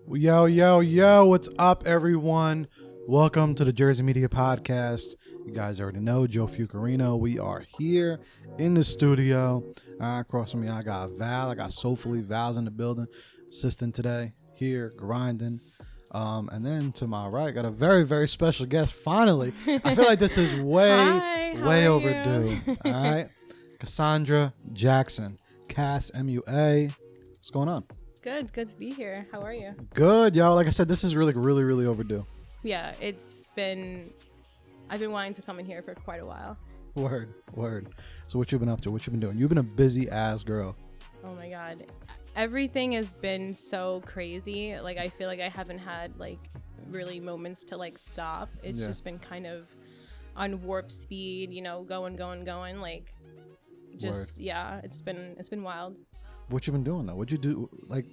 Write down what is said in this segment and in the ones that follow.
Yo, yo, yo, what's up, everyone? Welcome to the Jersey Media Podcast. You guys already know Joe Fucarino. We are here in the studio. Across from me, I got Val. I got Soulfully. Val's in the building, assisting today, here, grinding. And then to my right, got a very, very special guest. Finally, I feel like this is way overdue. All right, Kassandra Jackson, Kass, MUA. What's going on? Good to be here. How are you? Good, yo. Like I said, this is really overdue. Yeah, I've been wanting to come in here for quite a while. Word. So what you been up to? What you been doing? You've been a busy ass girl. Oh my God. Everything has been so crazy. Like, I feel like I haven't had like really moments to like stop. It's just been kind of on warp speed, going. Like, just, yeah, it's been wild. What you been doing though? What'd you do? Like,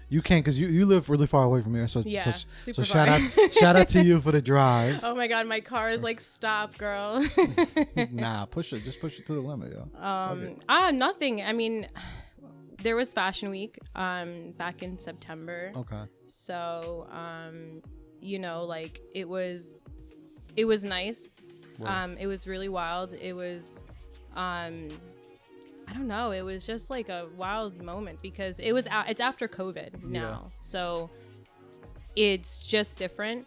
you can't because you live really far away from here. So yeah, so shout out to you for the drive. Oh my God, my car is like, stop, girl. Nah, just push it to the limit, yo. Nothing. I mean, there was Fashion Week back in September. Okay. So like it was nice. Right. It was really wild. It was I don't know. It was just like a wild moment because it's after COVID now. Yeah. So it's just different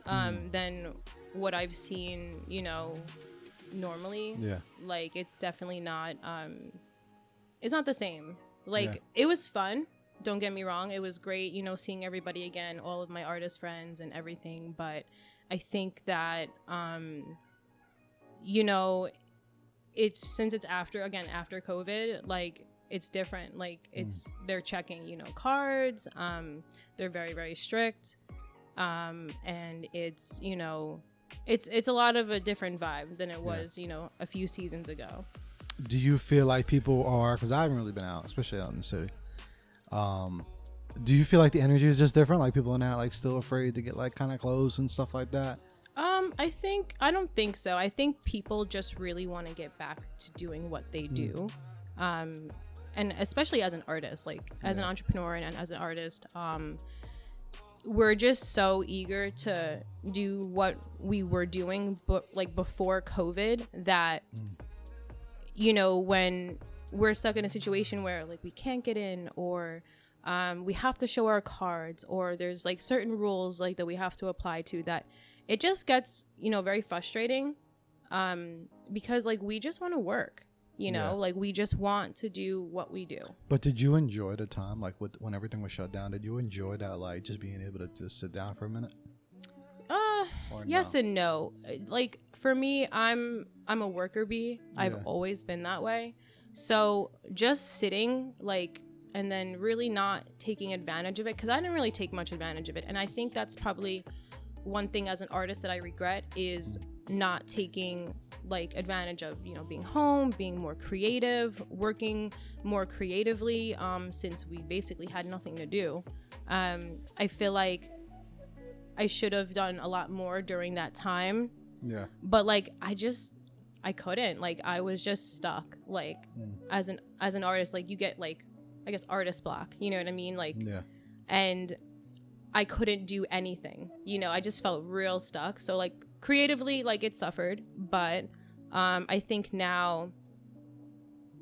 than what I've seen, normally. Yeah. Like, it's definitely not, it's not the same. Like, It was fun. Don't get me wrong. It was great, seeing everybody again, all of my artist friends and everything. But I think that, since it's after COVID, like, it's different. Like, they're checking, cards. They're very, very strict. And it's, it's a lot of a different vibe than it was, a few seasons ago. Do you feel like people are, because I haven't really been out, especially out in the city. Do you feel like the energy is just different? Like, people are not like still afraid to get like kind of close and stuff like that? I don't think so. I think people just really want to get back to doing what they do. And especially as an artist, like as an entrepreneur and as an artist, we're just so eager to do what we were doing, but like before COVID, that, when we're stuck in a situation where like we can't get in, or we have to show our cards, or there's like certain rules like that we have to apply to, that it just gets, very frustrating, because like we just want to work, like we just want to do what we do. But did you enjoy the time, like when everything was shut down? Did you enjoy that, like just being able to just sit down for a minute? Yes and no. Like, for me, I'm a worker bee. I've always been that way. So just sitting, like, and then really not taking advantage of it, because I didn't really take much advantage of it. And I think that's probably one thing as an artist that I regret, is not taking like advantage of, being home, being more creative, working more creatively, since we basically had nothing to do. I feel like I should have done a lot more during that time. Yeah. But like I couldn't. Like, I was just stuck. Like, as an artist, like, you get like, I guess, artist block, you know what I mean? Like, and I couldn't do anything, I just felt real stuck. So like creatively, like, it suffered, but I think now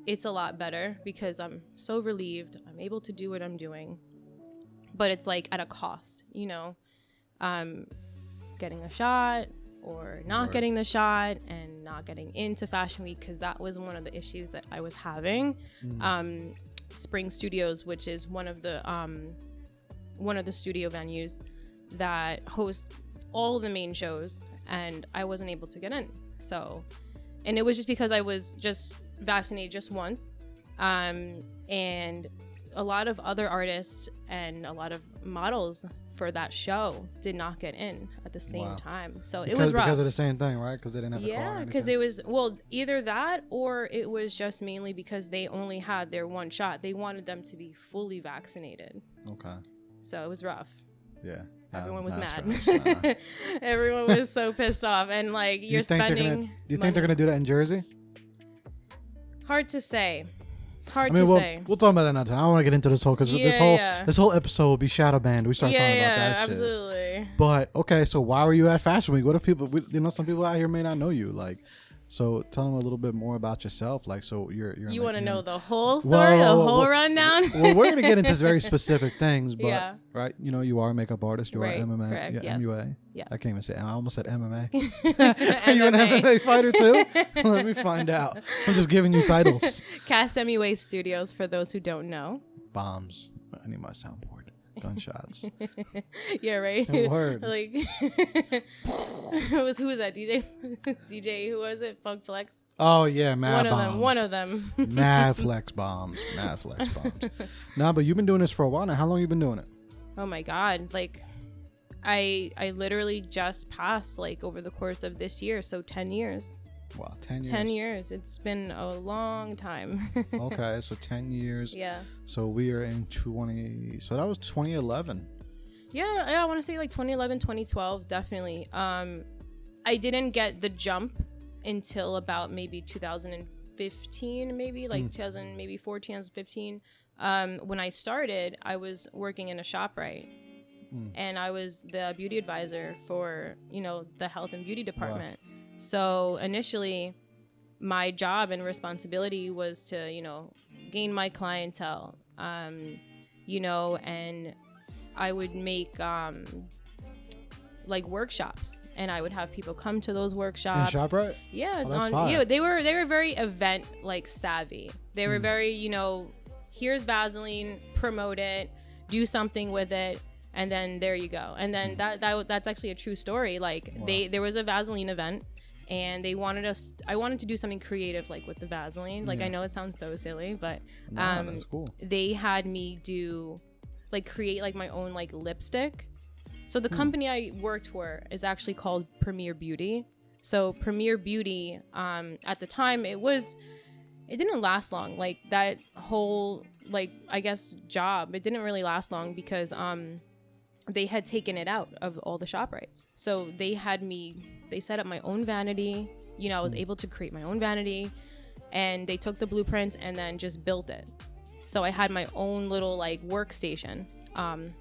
it's a lot better because I'm so relieved. I'm able to do what I'm doing, but it's like at a cost, getting a shot or not getting the shot, and not getting into Fashion Week, because that was one of the issues that I was having. Spring Studios, which is one of the studio venues that hosts all the main shows, and I wasn't able to get in. So, and it was just because I was just vaccinated just once, and a lot of other artists and a lot of models for that show did not get in at the same time. So it was rough. Because of the same thing, right? Because they didn't have the car. Yeah, because it was, either that, or it was just mainly because they only had their one shot. They wanted them to be fully vaccinated. Okay. So it was rough. Yeah. Everyone was mad. Everyone was so pissed off. And like, you're spending. Do you think they're going to do that in Jersey? Hard to say. Hard to say. We'll talk about that another time. I don't want to get into this whole because this whole episode will be shadow banned. We start talking about that shit. Absolutely. But okay, so why were you at Fashion Week? What if people, some people out here may not know you, like. So tell them a little bit more about yourself. Like, so you're you want to know the whole story, the whole rundown? Well, we're gonna get into very specific things, but right, you are a makeup artist. You are MMA, correct, yes. MUA. Yeah, I can't even say. I almost said MMA. Are you an MMA fighter too? Let me find out. I'm just giving you titles. Kass MUA Studios for those who don't know. Bombs. I need my soundboard. Gunshots. Yeah, right. Word. Like, who was that? DJ. Who was it? Funk Flex. Oh yeah, Mad Bombs. One of them. Mad Flex Bombs. Nah, but you've been doing this for a while now. How long you been doing it? Oh my God! Like, I literally just passed like over the course of this year, so 10 years. Wow, 10 years. 10 years. It's been a long time. Okay, so 10 years. Yeah. So we are in so that was 2011. Yeah, I want to say like 2011, 2012, definitely. I didn't get the jump until about maybe 2015, maybe like 2014, 2015. When I started, I was working in a ShopRite. And I was the beauty advisor for, the health and beauty department. Wow. So initially, my job and responsibility was to, gain my clientele, and I would make like workshops, and I would have people come to those workshops. In ShopRite? Yeah, they were very event like savvy. They were very, here's Vaseline, promote it, do something with it. And then there you go. And then that's actually a true story. Like there was a Vaseline event. And I wanted to do something creative, like with the Vaseline. Like, I know it sounds so silly, but that's cool. They had me create like my own like lipstick. So the company I worked for is actually called Premier Beauty. So Premier Beauty, at the time, it didn't last long. Like that whole, like, I guess job, it didn't really last long because they had taken it out of all the ShopRites. So they set up my own vanity. I was able to create my own vanity, and they took the blueprints and then just built it. So I had my own little like workstation.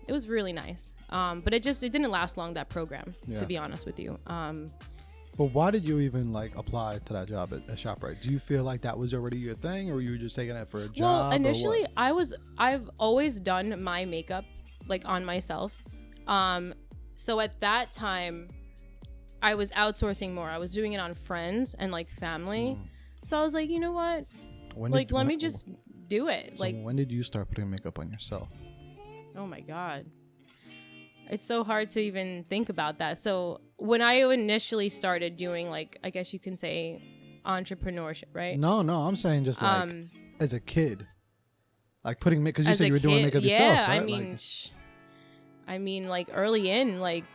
It was really nice. But it didn't last long, that program, to be honest with you. But why did you even like apply to that job at ShopRite? Do you feel like that was already your thing, or you were just taking it for a job? Well, initially I've always done my makeup like on myself. So at that time, I was outsourcing more. I was doing it on friends and like family. So I was like, you know what? Let me just do it. So when did you start putting makeup on yourself? Oh my God. It's so hard to even think about that. So when I initially started doing, like, I guess you can say entrepreneurship, right? No, I'm saying just like as a kid, like putting makeup, because you said you were doing makeup yourself, right? I mean, like early in, like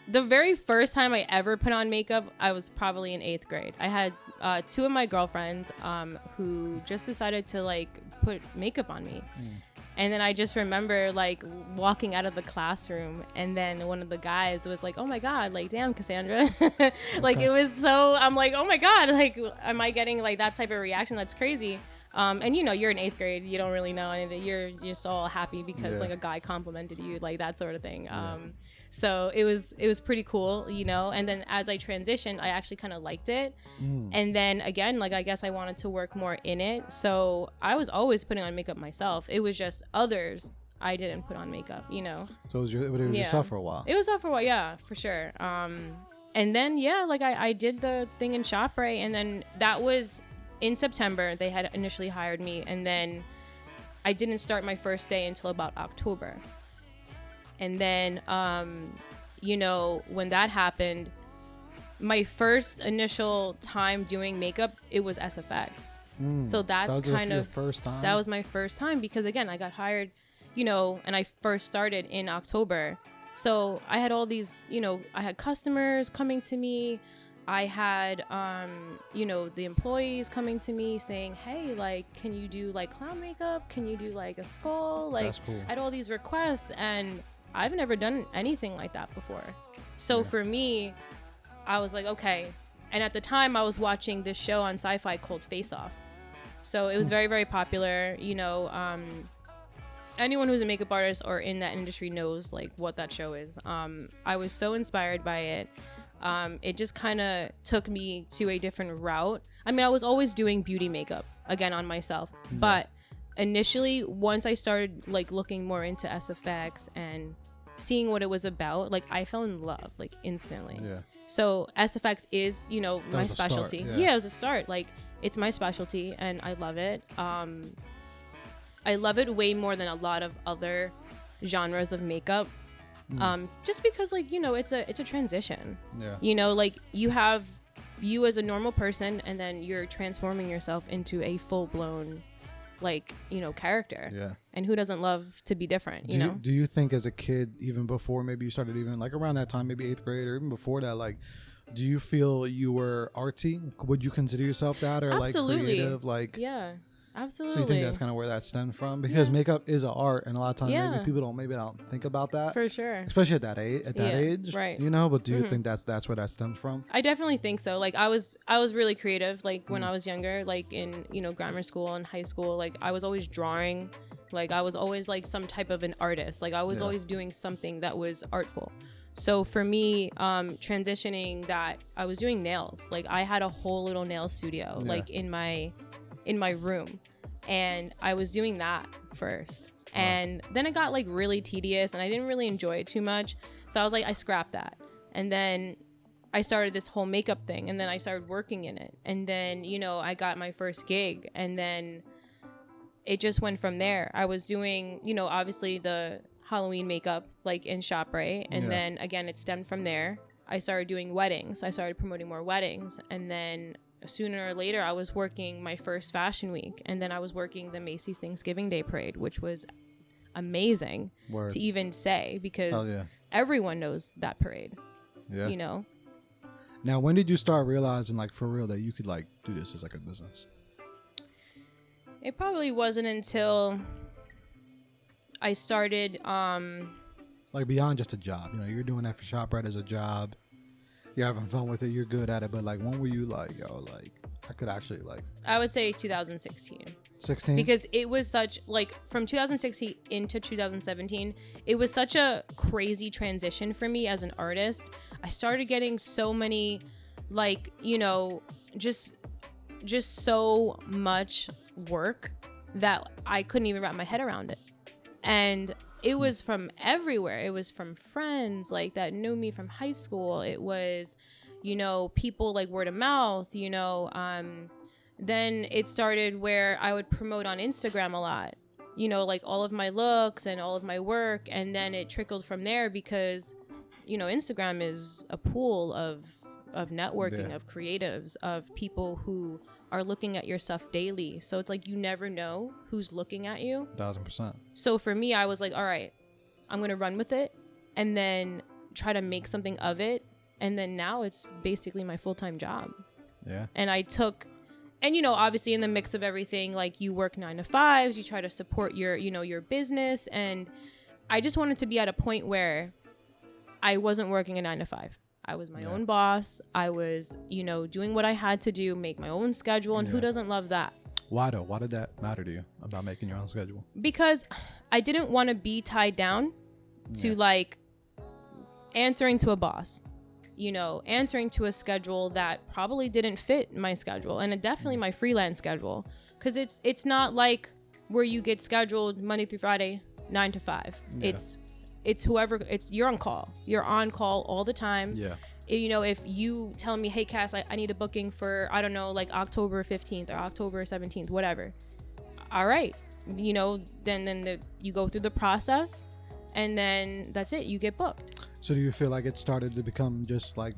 the very first time I ever put on makeup, I was probably in 8th grade. I had two of my girlfriends who just decided to like put makeup on me. And then I just remember like walking out of the classroom, and then one of the guys was like, "Oh my God, like damn, Kassandra." Like it was so, I'm like, "Oh my God, like am I getting like that type of reaction? That's crazy." And you're in 8th grade, you don't really know anything. You're just all happy because like a guy complimented you, like that sort of thing. So it was pretty cool, and then as I transitioned, I actually kind of liked it. And then again, like I guess I wanted to work more in it. So I was always putting on makeup myself. It was just others I didn't put on makeup, So it was yourself for a while. It was yourself for a while, yeah, for sure. And then like I did the thing in ShopRite, and then that was in September. They had initially hired me, and then I didn't start my first day until about October. And then, when that happened, my first initial time doing makeup, it was SFX. So that's kind of first time. That was my first time because again, I got hired, and I first started in October. So I had all these, I had customers coming to me. I had, the employees coming to me saying, "Hey, like, can you do like clown makeup? Can you do like a skull?" Like, that's cool. I had all these requests, and I've never done anything like that before. So for me, I was like, okay. And at the time, I was watching this show on Sci-Fi called Face Off. So it was very, very popular. Anyone who's a makeup artist or in that industry knows like what that show is. I was so inspired by it. It just kind of took me to a different route. I mean, I was always doing beauty makeup again on myself, but initially, once I started like looking more into SFX and seeing what it was about, like I fell in love like instantly. Yeah. So SFX is, my specialty. Yeah, it was a start. Like it's my specialty and I love it. I love it way more than a lot of other genres of makeup. Just because like, it's a transition. Yeah. Like you have you as a normal person and then you're transforming yourself into a full-blown like character. Yeah. And who doesn't love to be different? Do you think as a kid, even before maybe you started, even like around that time, maybe 8th grade or even before that, like do you feel you were artsy? Would you consider yourself that, or Absolutely. Like creative? Like yeah, absolutely. So you think that's kind of where that stemmed from? Because makeup is an art, and a lot of times maybe people don't think about that for sure, especially at that age, right? But do you think that's where that stems from? I definitely think so. Like I was really creative. Like when I was younger, like in grammar school and high school, like I was always drawing. Like I was always like some type of an artist. Like I was always doing something that was artful. So for me, transitioning that, I was doing nails. Like I had a whole little nail studio, like in my room, and I was doing that first. And then it got like really tedious, and I didn't really enjoy it too much. So I was like, I scrapped that. And then I started this whole makeup thing, and then I started working in it. And then I got my first gig, and then it just went from there. I was doing obviously the Halloween makeup like in ShopRite, and then again it stemmed from there. I started doing weddings. I started promoting more weddings, and then sooner or later I was working my first fashion week, and then I was working the Macy's Thanksgiving Day Parade, which was amazing to even say, because everyone knows that parade. Now when did you start realizing like for real that you could like do this as like a business? It probably wasn't until I started like beyond just a job. You're doing that for ShopRite as a job. You're having fun with it. You're good at it. But like, when were you like, yo, like I could actually like? I would say 2016. 16? Because it was such like from 2016 into 2017, it was such a crazy transition for me as an artist. I started getting so many like, just so much work that I couldn't even wrap my head around it. And it was from everywhere. It was from friends like that knew me from high school. It was, people like word of mouth, then it started where I would promote on Instagram a lot, like all of my looks and all of my work. And then it trickled from there because, Instagram is a pool of networking, of creatives, of people who are looking at your stuff daily. So it's like you never know who's looking at you. 1000%. So for me, I was like, all right, I'm going to run with it and then try to make something of it. And then now it's basically my full-time job. Yeah. And I took, and obviously in the mix of everything, like you work 9 to 5s, you try to support your, your business. And I just wanted to be at a point where I wasn't working a 9 to 5. I was my own boss. I was, doing what I had to do, make my own schedule. And who doesn't love that? Why though? Why did that matter to you about making your own schedule? Because I didn't want to be tied down to like answering to a boss, answering to a schedule that probably didn't fit my schedule, and definitely my freelance schedule. Because it's not like where you get scheduled Monday through Friday, 9 to 5. Yeah. It's whoever, you're on call. You're on call all the time. Yeah. If you tell me, hey, Kass, I need a booking for, I don't know, like October 15th or October 17th, whatever. All right. Then you go through the process, and then that's it. You get booked. So do you feel like it started to become just like,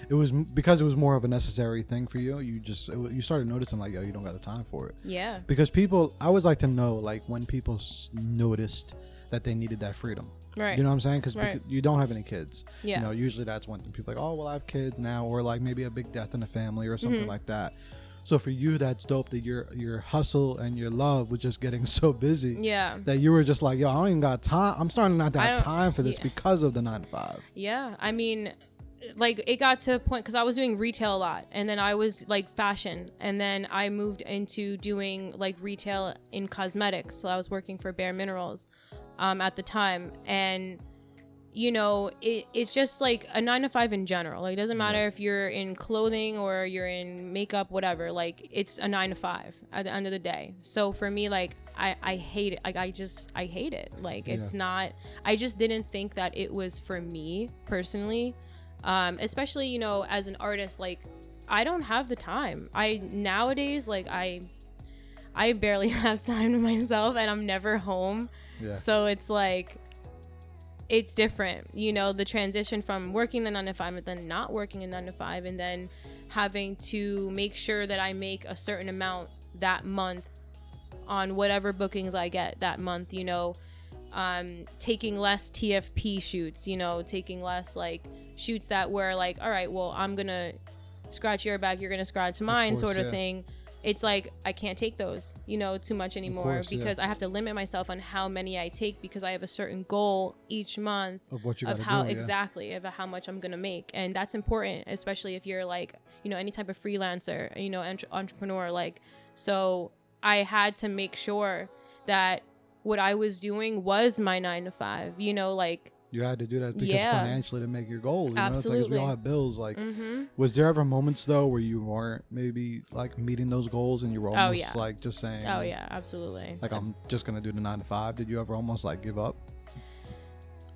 it was because it was more of a necessary thing for you? You started noticing like, yo, you don't got the time for it. Yeah. Because people, I always like to know like when people noticed that they needed that freedom. Right. You know what I'm saying? Because you don't have any kids. Yeah. Usually that's when people are like, oh, well, I have kids now, or like maybe a big death in the family or something like that. So for you, that's dope that your hustle and your love was just getting so busy. Yeah. That you were just like, yo, I don't even got time. I'm starting not to have time for this because of the 9 to 5. Yeah. I mean, like it got to a point because I was doing retail a lot, and then I was like fashion, and then I moved into doing like retail in cosmetics. So I was working for Bare Minerals at the time, and you know, it's just like a 9 to 5 in general. Like, it doesn't matter if you're in clothing or you're in makeup, whatever. Like, it's a 9 to 5 at the end of the day. So for me, like, I hate it. Like, I hate it. Like, it's not, I just didn't think that it was for me personally. Especially, you know, as an artist, like, I don't have the time. Nowadays, like, I barely have time to myself, and I'm never home. Yeah. So it's like, it's different, you know, the transition from working the 9 to 5 and then not working a 9 to 5, and then having to make sure that I make a certain amount that month on whatever bookings I get that month, you know, taking less TFP shoots, you know, taking less like shoots that were like, all right, well, I'm gonna scratch your back, you're gonna scratch mine, sort of thing. It's like, I can't take those, you know, too much anymore, because I have to limit myself on how many I take, because I have a certain goal each month of what you of how exactly of how much I'm going to make. And that's important, especially if you're like, you know, any type of freelancer, you know, entrepreneur, like, so I had to make sure that what I was doing was my 9 to 5, you know, like, you had to do that because financially to make your goal. You Absolutely. know, it's like, we all have bills. Like, was there ever moments though where you weren't maybe like meeting those goals and you were almost like just saying, oh yeah, absolutely, like, I'm just gonna do the 9 to 5? Did you ever almost like give up?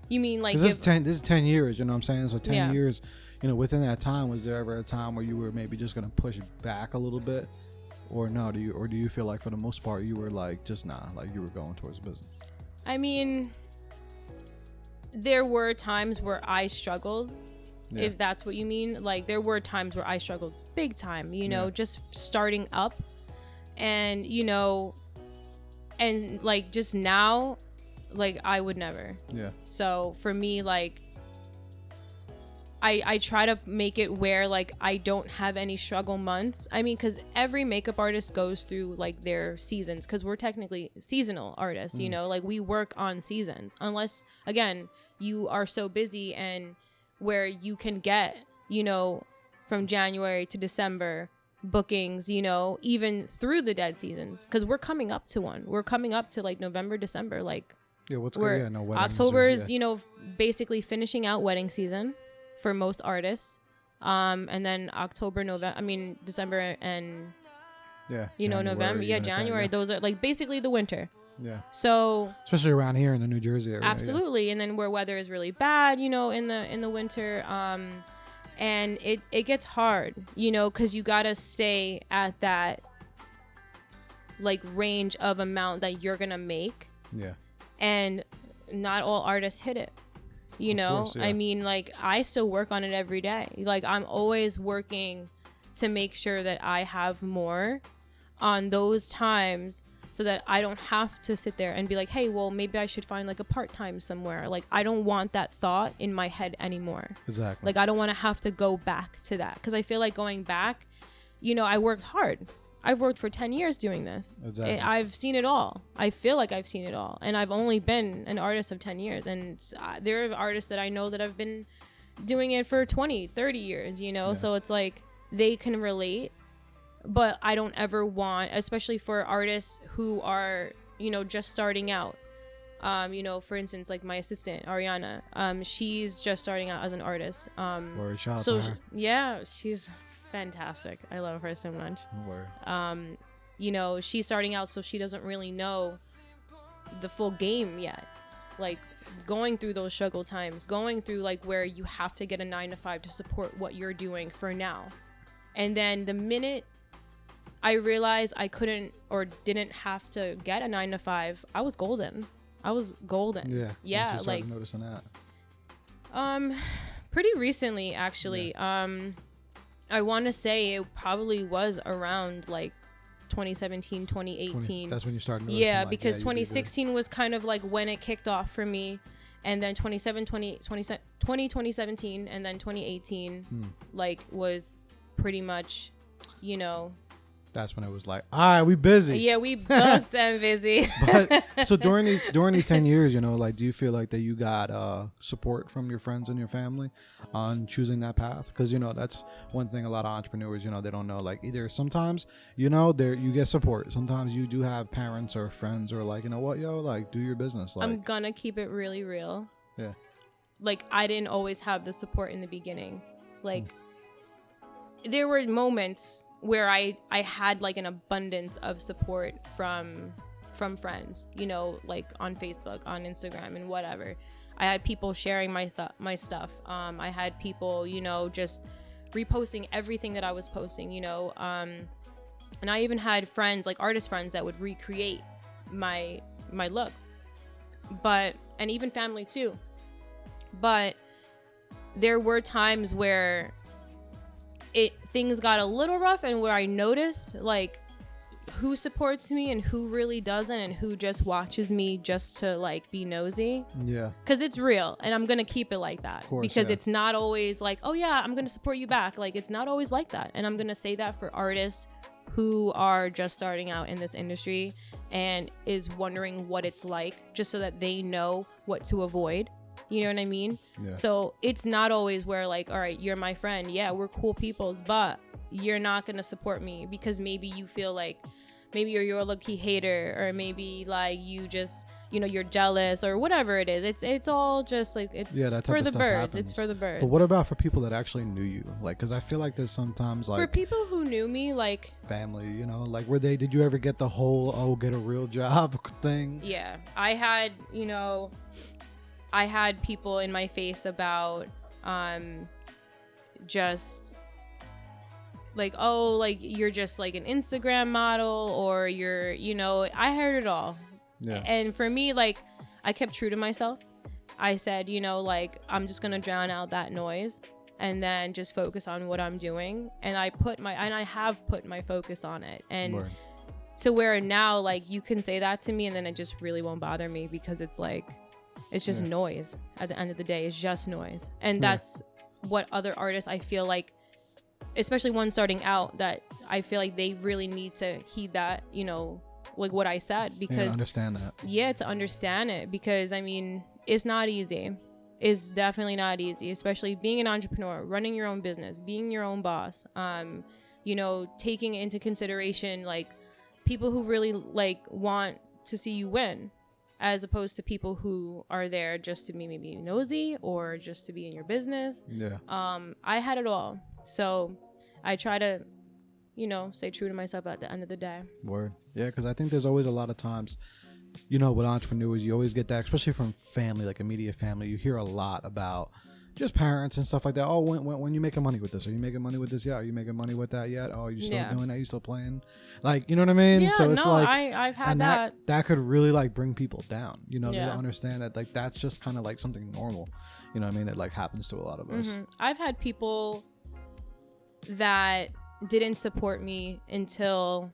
You mean like this is 10 years? You know what I'm saying? So 10 years. You know, within that time, was there ever a time where you were maybe just gonna push back a little bit, or no? Do you feel like for the most part you were like just like you were going towards business? I mean, there were times where I struggled, if that's what you mean. Like, there were times where I struggled big time, you know, just starting up, and, you know, and like just now, like, I would never. Yeah. So for me, like, I try to make it where like I don't have any struggle months. I mean, because every makeup artist goes through like their seasons, because we're technically seasonal artists, you know, like we work on seasons, unless again you are so busy and where you can get, you know, from January to December bookings, you know, even through the dead seasons, because we're coming up to one. We're coming up to like November, December, like October's, you know, basically finishing out wedding season for most artists, and then October, November, I mean December, and you know, November, January, those are like basically the winter. Yeah. So especially around here in the New Jersey area. Absolutely. And then where weather is really bad, you know, in the winter, and it gets hard, you know, because you gotta stay at that like range of amount that you're gonna make. Yeah. And not all artists hit it. You know, I mean, like, I still work on it every day. Like, I'm always working to make sure that I have more on those times, so that I don't have to sit there and be like, hey, well, maybe I should find like a part-time somewhere. Like, I don't want that thought in my head anymore. Exactly. Like, I don't want to have to go back to that, because I feel like going back, you know, I worked hard. I've worked for 10 years doing this. Exactly. I've seen it all. I feel like I've seen it all. And I've only been an artist of 10 years. And there are artists that I know that have been doing it for 20, 30 years, you know? Yeah. So it's like they can relate. But I don't ever want, especially for artists who are, you know, just starting out. You know, for instance, like my assistant, Ariana, she's just starting out as an artist. Word, shout out to her. Yeah, she's fantastic. I love her so much. Word. You know, she's starting out, so she doesn't really know the full game yet. Like, going through those struggle times, going through like where you have to get a 9 to 5 to support what you're doing for now. And then the minute I realized I couldn't or didn't have to get a 9 to 5, I was golden. Yeah, like noticing that. Pretty recently, actually. I want to say it probably was around like 2017, 2018. That's when you started noticing. Yeah, like, because 2016 was kind of like when it kicked off for me. And then 2017, and then 2018, like, was pretty much, you know, That's when it was like, all right, we busy. Yeah, we booked and busy. But so during these 10 years, you know, like, do you feel like that you got support from your friends and your family on choosing that path? Because, you know, that's one thing a lot of entrepreneurs, you know, they don't know. Like, either sometimes, you know, you get support. Sometimes you do have parents or friends who are like, you know what, yo, like, do your business. Like, I'm gonna keep it really real. Yeah. Like, I didn't always have the support in the beginning. Like, there were moments where I had like an abundance of support from friends, you know, like on Facebook, on Instagram, and whatever. I had people sharing my stuff. I had people, you know, just reposting everything that I was posting, you know. And I even had friends, like artist friends, that would recreate my looks, and even family too. But there were times where things got a little rough, and where I noticed like who supports me and who really doesn't, and who just watches me just to like be nosy. Yeah. Because it's real, and I'm gonna keep it like that. Course, because yeah. it's not always like, oh yeah, I'm gonna support you back. Like, it's not always like that. And I'm gonna say that for artists who are just starting out in this industry and is wondering what it's like, just so that they know what to avoid. You know what I mean? Yeah. So it's not always where like, all right, you're my friend. Yeah, we're cool peoples, but you're not going to support me because maybe you feel like maybe you're a low-key hater, or maybe like you just, you know, you're jealous or whatever it is. It's all just like, it's for the birds. Happens. It's for the birds. But what about for people that actually knew you? Like, because I feel like there's sometimes like, for people who knew me, like family, you know, like did you ever get the whole, get a real job thing? Yeah, I had, you know, I had people in my face about just like, oh, like you're just like an Instagram model, or you're, you know, I heard it all. Yeah. And for me, like, I kept true to myself. I said, you know, like, I'm just gonna drown out that noise and then just focus on what I'm doing. And I have put my focus on it. And Word. to where now, like, you can say that to me and then it just really won't bother me, because it's like, it's just noise at the end of the day. It's just noise. And that's what other artists, I feel like, especially one starting out, that I feel like they really need to heed that, you know, like what I said, because understand that. Yeah, to understand it, because I mean, it's not easy. It's definitely not easy, especially being an entrepreneur, running your own business, being your own boss. You know, taking into consideration like people who really like want to see you win, as opposed to people who are there just to be maybe nosy or just to be in your business. Yeah. I had it all. So I try to, you know, stay true to myself at the end of the day. Word. Yeah, because I think there's always a lot of times, you know, with entrepreneurs, you always get that, especially from family, like immediate family. You hear a lot about just parents and stuff like that. Oh, when you making money with this? Are you making money with this? Yeah. Are you making money with that yet? Oh, you still doing that? You still playing? Like, you know what I mean? Yeah, so it's like, I've had that. That could really like bring people down. You know, they don't understand that like that's just kind of like something normal. You know what I mean? That like happens to a lot of us. I've had people that didn't support me until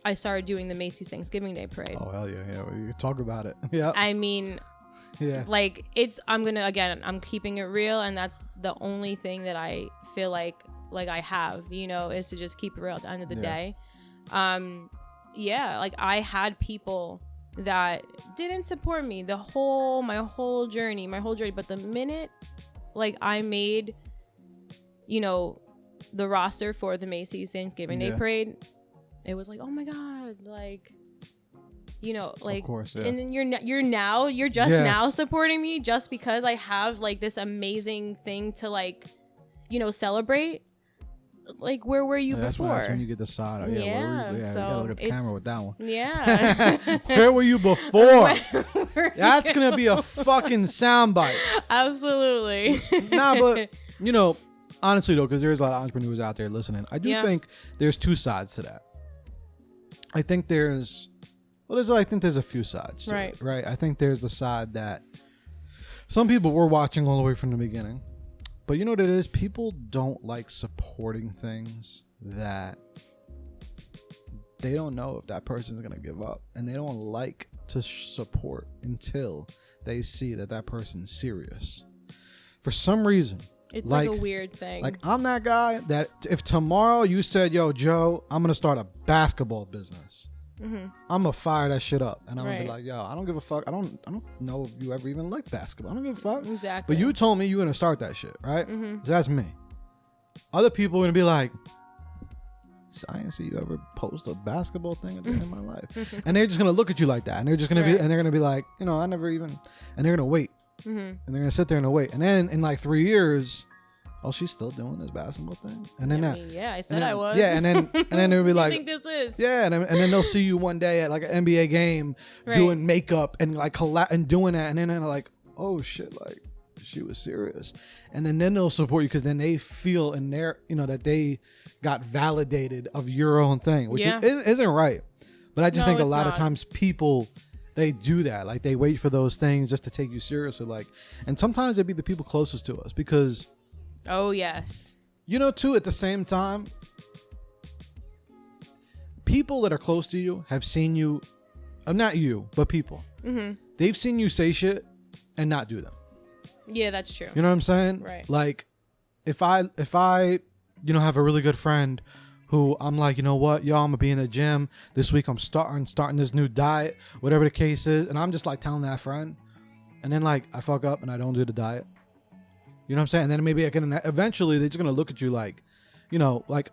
I started doing the Macy's Thanksgiving Day Parade. Oh, hell yeah. Yeah. We could talk about it. Yeah. I mean, like I'm keeping it real, and that's the only thing that I feel like I have, you know, is to just keep it real at the end of the day. Like I had people that didn't support me my whole journey, but the minute like I made, you know, the roster for the Macy's Thanksgiving Day Parade, it was like, oh my God, like, you know, like, of course, and then you're just now supporting me just because I have like this amazing thing to like, you know, celebrate. Like, where were you before? That's when you get the side. So you gotta look at the camera with that one. Yeah. Where were you before? That's gonna be a fucking soundbite. Absolutely. Nah, but you know, honestly though, because there's a lot of entrepreneurs out there listening, I do think there's two sides to that. I think there's a few sides to it, right? I think there's the side that some people were watching all the way from the beginning. But you know what it is? People don't like supporting things that they don't know if that person's going to give up. And they don't like to support until they see that person's serious. For some reason, It's like a weird thing. Like, I'm that guy that if tomorrow you said, yo, Joe, I'm going to start a basketball business, I'm going to fire that shit up. And I'm going to be like, yo, I don't give a fuck. I don't know if you ever even liked basketball. I don't give a fuck. Exactly. But you told me you're going to start that shit, right? So that's me. Other people are going to be like, I didn't see you ever post a basketball thing at the end of my life. And they're just going to look at you like that. And they're just going to be, and they're going to be like, you know, I never even, and they're going to wait. And they're going to sit there and wait. And then in like 3 years, oh, she's still doing this basketball thing? And then I said I was. Yeah, and then they'll be like, I think this is. Yeah, and then they'll see you one day at like an NBA game doing makeup and like and doing that. And then they're like, oh shit, like she was serious. And then they'll support you because then they feel in their, you know, that they got validated of your own thing, which isn't right. But I just think a lot of times people, they do that. Like they wait for those things just to take you seriously. Like, and sometimes they be the people closest to us because, oh yes, you know, too, at the same time, people that are close to you have seen you, not you, but people. They've seen you say shit and not do them. Yeah, that's true. You know what I'm saying? Right. Like, if I, you know, have a really good friend who I'm like, you know what, y'all, I'm gonna be in the gym this week. I'm starting this new diet, whatever the case is, and I'm just like telling that friend, and then like I fuck up and I don't do the diet. You know what I'm saying? And then maybe I can eventually they're just gonna look at you like, you know, like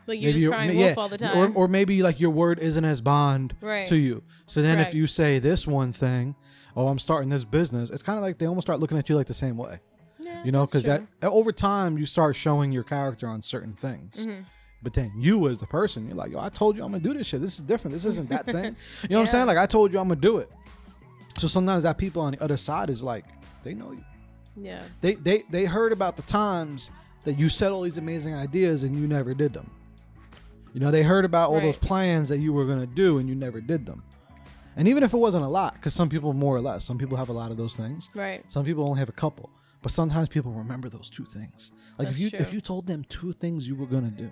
you're just crying wolf all the time, or maybe like your word isn't as bond to you. So then if you say this one thing, oh, I'm starting this business, it's kind of like they almost start looking at you like the same way. Yeah, you know, because that over time you start showing your character on certain things. But then you as the person, you're like, yo, I told you I'm gonna do this shit. This is different. This isn't that thing. You know what I'm saying? Like I told you I'm gonna do it. So sometimes that people on the other side is like, they know you. Yeah. They heard about the times that you said all these amazing ideas and you never did them. You know, they heard about all those plans that you were gonna do and you never did them. And even if it wasn't a lot, because some people more or less, some people have a lot of those things. Right. Some people only have a couple. But sometimes people remember those two things. Like if you told them 2 things you were gonna do.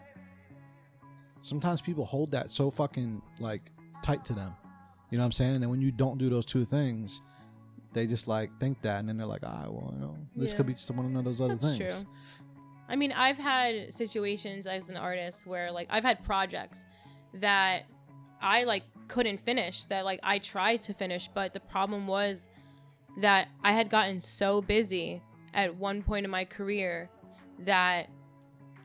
Sometimes people hold that so fucking like tight to them. You know what I'm saying? And then when you don't do those 2 things, they just like think that, and then they're like, well, you know, this could be just one of those other things. That's true. I mean, I've had situations as an artist where like I've had projects that I like couldn't finish, that like I tried to finish, but the problem was that I had gotten so busy at one point in my career that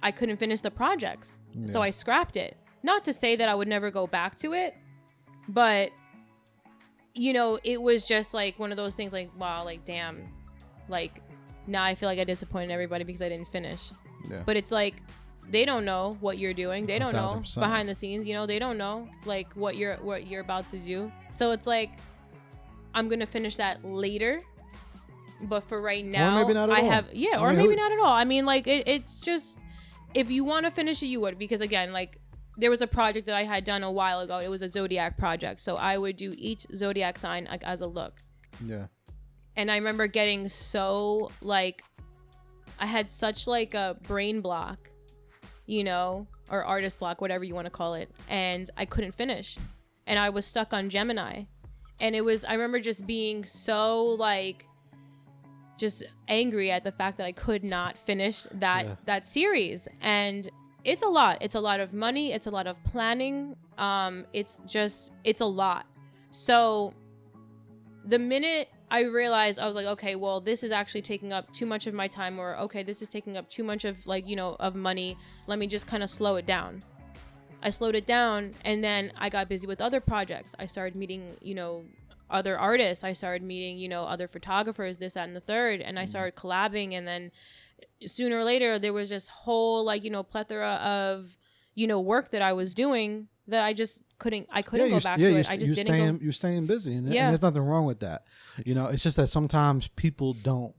I couldn't finish the projects. Yeah. So I scrapped it. Not to say that I would never go back to it, but you know, it was just like one of those things like, wow, like damn, like now I feel like I disappointed everybody because I didn't finish. Yeah. But it's like they don't know what you're doing. They don't 1,000%. Know behind the scenes, you know, they don't know like what you're about to do. So it's like I'm going to finish that later. But for right now, or maybe not at all. Or maybe not at all. I mean, like it's just, if you want to finish it, you would, because again, like there was a project that I had done a while ago. It was a zodiac project. So I would do each zodiac sign like as a look. Yeah. And I remember getting so like, I had such like a brain block, you know, or artist block, whatever you want to call it. And I couldn't finish. And I was stuck on Gemini. And I remember just being so like, just angry at the fact that I could not finish that series. And it's a lot. It's a lot of money. It's a lot of planning. It's a lot. So the minute I realized, I was like, okay, well, this is actually taking up too much of my time, or okay, this is taking up too much of like, you know, of money. Let me just kind of slow it down. I slowed it down, and then I got busy with other projects. I started meeting, you know, other artists. I started meeting, you know, other photographers, this, that, and the third. And I started collabing. And then sooner or later, there was this whole, like, you know, plethora of, you know, work that I was doing that I just couldn't go back to it. I just didn't go. You're staying busy. And there's nothing wrong with that. You know, it's just that sometimes people don't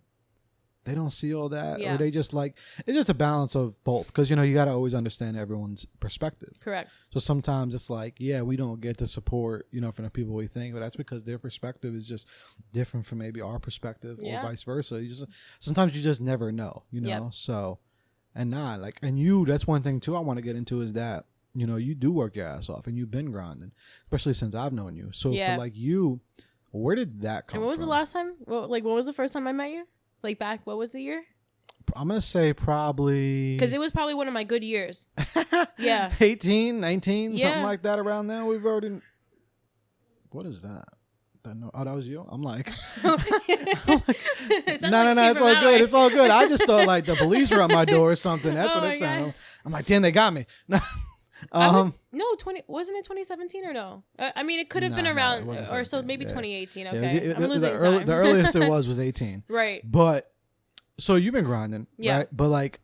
see all that, or they just like, it's just a balance of both, because you know you got to always understand everyone's perspective. Correct. So sometimes it's like, we don't get the support, you know, from the people we think, but that's because their perspective is just different from maybe our perspective, or vice versa. Sometimes you just never know, you know. Yep. So that's one thing too I want to get into, is that, you know, you do work your ass off and you've been grinding, especially since I've known you. So for like you, where did that come from? And what was the last time? Well, like, what was the first time I met you? Like back, what was the year? I'm going to say probably... Because it was probably one of my good years. Yeah. 18, 19, something like that around there. We've already... What is that? Oh, that was you? I'm like... no, it's all good. It's all good. I just thought like the police were at my door or something. That's what it sounded. I'm like, damn, they got me. No, 20 wasn't it 2017 or no? I mean, it could have been around, or so maybe 2018. Okay, I'm losing time. The earliest it was 18. Right. But so you've been grinding, right? But like,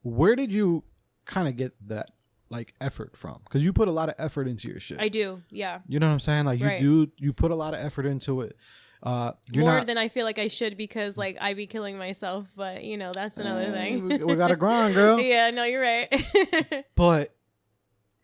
where did you kind of get that like effort from? Because you put a lot of effort into your shit. I do, yeah. You know what I'm saying? Like you put a lot of effort into it. More than I feel like I should, because like I be killing myself, but you know that's another thing. we gotta grind, girl. Yeah, no, you're right. But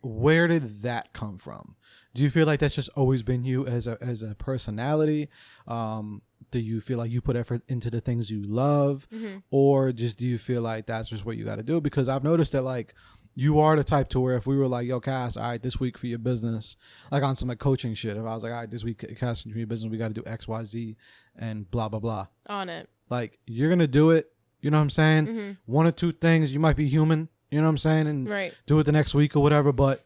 where did that come from? Do you feel like that's just always been you as a personality? Do you feel like you put effort into the things you love, or just do you feel like that's just what you got to do? Because I've noticed that like you are the type to where if we were like, yo, Kass, all right, this week for your business, like on some like coaching shit, if I was like, all right, this week, Kass, for your business, we got to do X, Y, Z, and blah, blah, blah. On it. Like, you're going to do it. You know what I'm saying? One or two things, you might be human, you know what I'm saying? And do it the next week or whatever. But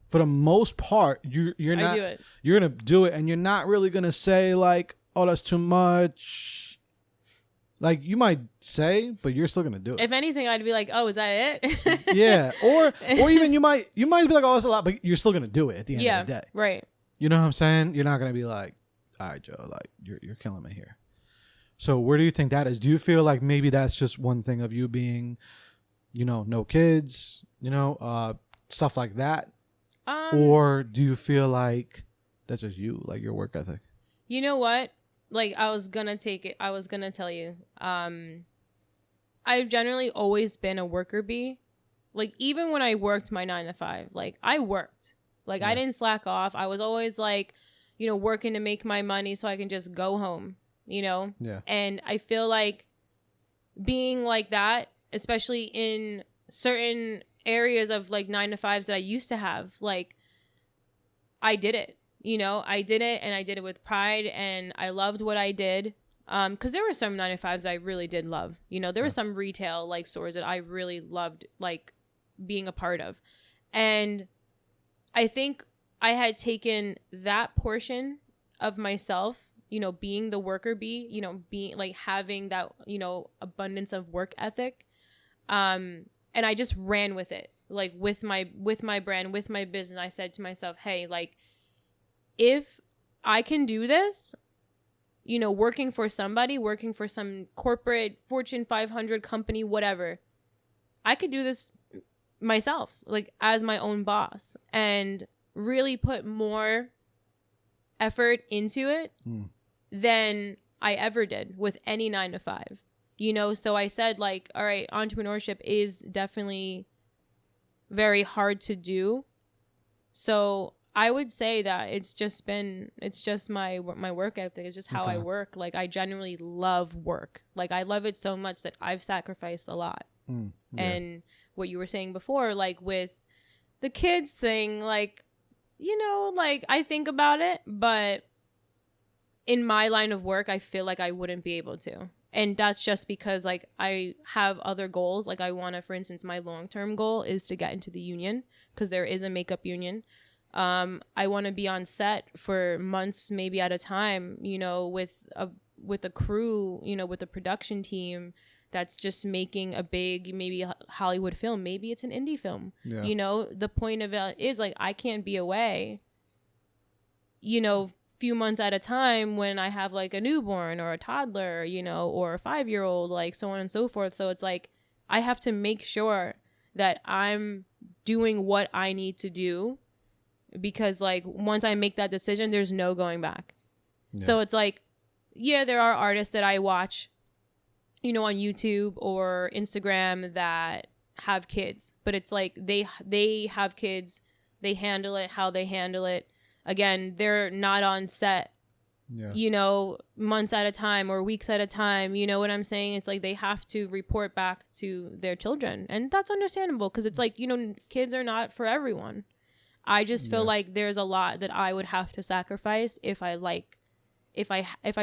for the most part, you're not, you're going to do it. And you're not really going to say like, oh, that's too much. Like, you might say, but you're still going to do it. If anything, I'd be like, oh, is that it? Yeah. Or even you might be like, oh, it's a lot, but you're still going to do it at the end of the day. Right. You know what I'm saying? You're not going to be like, all right, Joe, like, you're killing me here. So where do you think that is? Do you feel like maybe that's just one thing of you being, you know, no kids, you know, stuff like that? Or do you feel like that's just you, like your work ethic? You know what? Like, I was going to tell you, I've generally always been a worker bee. Like, even when I worked my 9 to 5, like, I worked. Like, I didn't slack off. I was always, like, you know, working to make my money so I can just go home, you know? Yeah. And I feel like being like that, especially in certain areas of, like, 9 to 5s that I used to have, like, I did it. You know, I did it, and I did it with pride, and I loved what I did. Because there were some 9 to 5s I really did love. You know, there were some retail like stores that I really loved, like being a part of. And I think I had taken that portion of myself, you know, being the worker bee, you know, being like having that, you know, abundance of work ethic. And I just ran with it, like with my brand, with my business. I said to myself, hey, like, if I can do this, you know, working for somebody, working for some corporate Fortune 500 company, whatever, I could do this myself, like as my own boss, and really put more effort into it than I ever did with any 9 to 5, you know? So I said, like, all right, entrepreneurship is definitely very hard to do. So I would say that it's just my work ethic. It's just how I work. Like, I genuinely love work. Like, I love it so much that I've sacrificed a lot. And what you were saying before, like with the kids thing, like, you know, like I think about it, but in my line of work, I feel like I wouldn't be able to. And that's just because, like, I have other goals. Like, I want to, for instance, my long-term goal is to get into the union, because there is a makeup union. I want to be on set for months, maybe at a time, you know, with a crew, you know, with a production team that's just making a big, maybe a Hollywood film. Maybe it's an indie film. Yeah. You know, the point of it is, like, I can't be away, you know, few months at a time when I have like a newborn or a toddler, you know, or a 5-year-old, like so on and so forth. So it's like, I have to make sure that I'm doing what I need to do, because like once I make that decision, there's no going back. Yeah. So it's like, yeah, there are artists that I watch, you know, on YouTube or Instagram that have kids, but it's like they have kids, they handle it how they handle it. Again, they're not on set, you know, months at a time or weeks at a time. You know what I'm saying? It's like they have to report back to their children, and that's understandable, because it's like, you know, kids are not for everyone. I just feel like there's a lot that I would have to sacrifice if I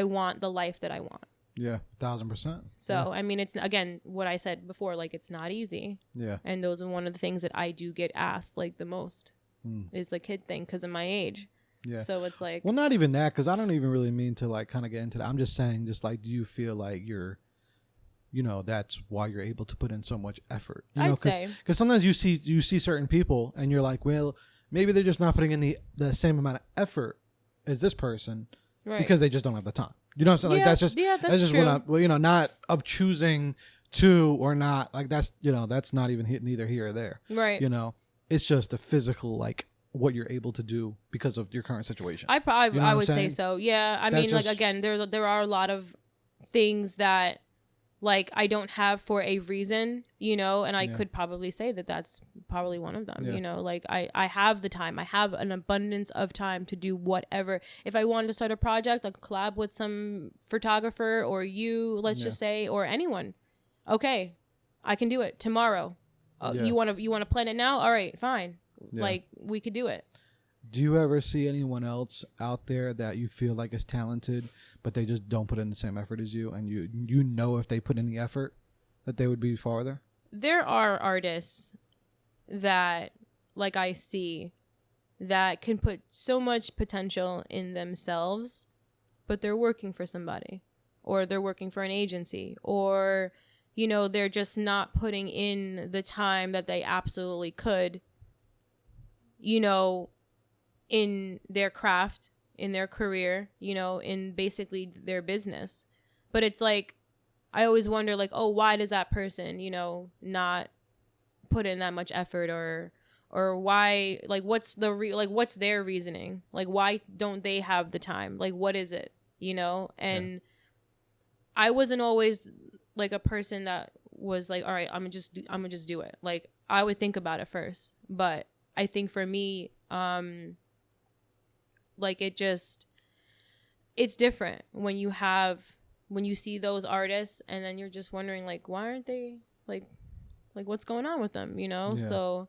want the life that I want. Yeah, 1,000%. So, yeah. I mean, it's, again, what I said before, like, it's not easy. Yeah. And those are one of the things that I do get asked, like, the most is the kid thing because of my age. Yeah. So it's like... Well, not even that, because I don't even really mean to, like, kind of get into that. I'm just saying, just, like, do you feel like you're, you know, that's why you're able to put in so much effort? You know, I'd say. Because sometimes you see certain people, and you're like, well, maybe they're just not putting in the same amount of effort as this person because they just don't have the time. You know what I'm saying? Like, that's just true. what I'm, well, you know, not of choosing to or not. Like, that's, you know, that's not even neither here or there. Right. You know, it's just the physical, like, what you're able to do because of your current situation. I would say so. Yeah. I mean, like, again, there are a lot of things that, like, I don't have for a reason, you know, and I could probably say that that's probably one of them, you know, like I have the time. I have an abundance of time to do whatever. If I wanted to start a project, like collab with some photographer or you, let's just say, or anyone. Okay, I can do it tomorrow. You want to plan it now? All right, fine. Yeah. Like, we could do it. Do you ever see anyone else out there that you feel like is talented, but they just don't put in the same effort as you, and you know if they put in the effort that they would be farther? There are artists that, like, I see that can put so much potential in themselves, but they're working for somebody, or they're working for an agency, or, you know, they're just not putting in the time that they absolutely could, you know, in their craft, in their career, you know, in basically their business. But it's like, I always wonder, like, oh, why does that person, you know, not put in that much effort, or why, like, what's what's their reasoning? Like, why don't they have the time? Like, what is it, you know? And I wasn't always like a person that was like, all right, I'm gonna just do it. Like, I would think about it first. But I think for me, like, it's different when you see those artists, and then you're just wondering, like, why aren't they, like what's going on with them, you know? Yeah. So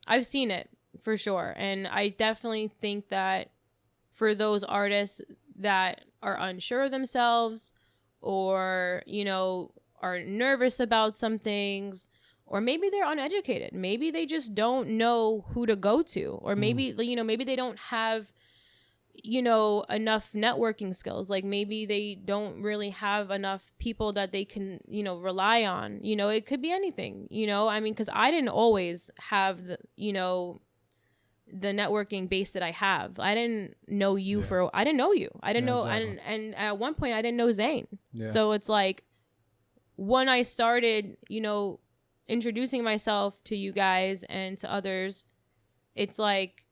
I've seen it for sure. And I definitely think that for those artists that are unsure of themselves, or, you know, are nervous about some things, or maybe they're uneducated, maybe they just don't know who to go to, or maybe, you know, maybe they don't have, you know, enough networking skills. Like, maybe they don't really have enough people that they can, you know, rely on. You know, it could be anything, you know? I mean, because I didn't always have the, you know, the networking base that I have. I didn't know you I didn't know you. I didn't know, exactly. And at one point I didn't know Zane. Yeah. So it's like, when I started, you know, introducing myself to you guys and to others, it's like,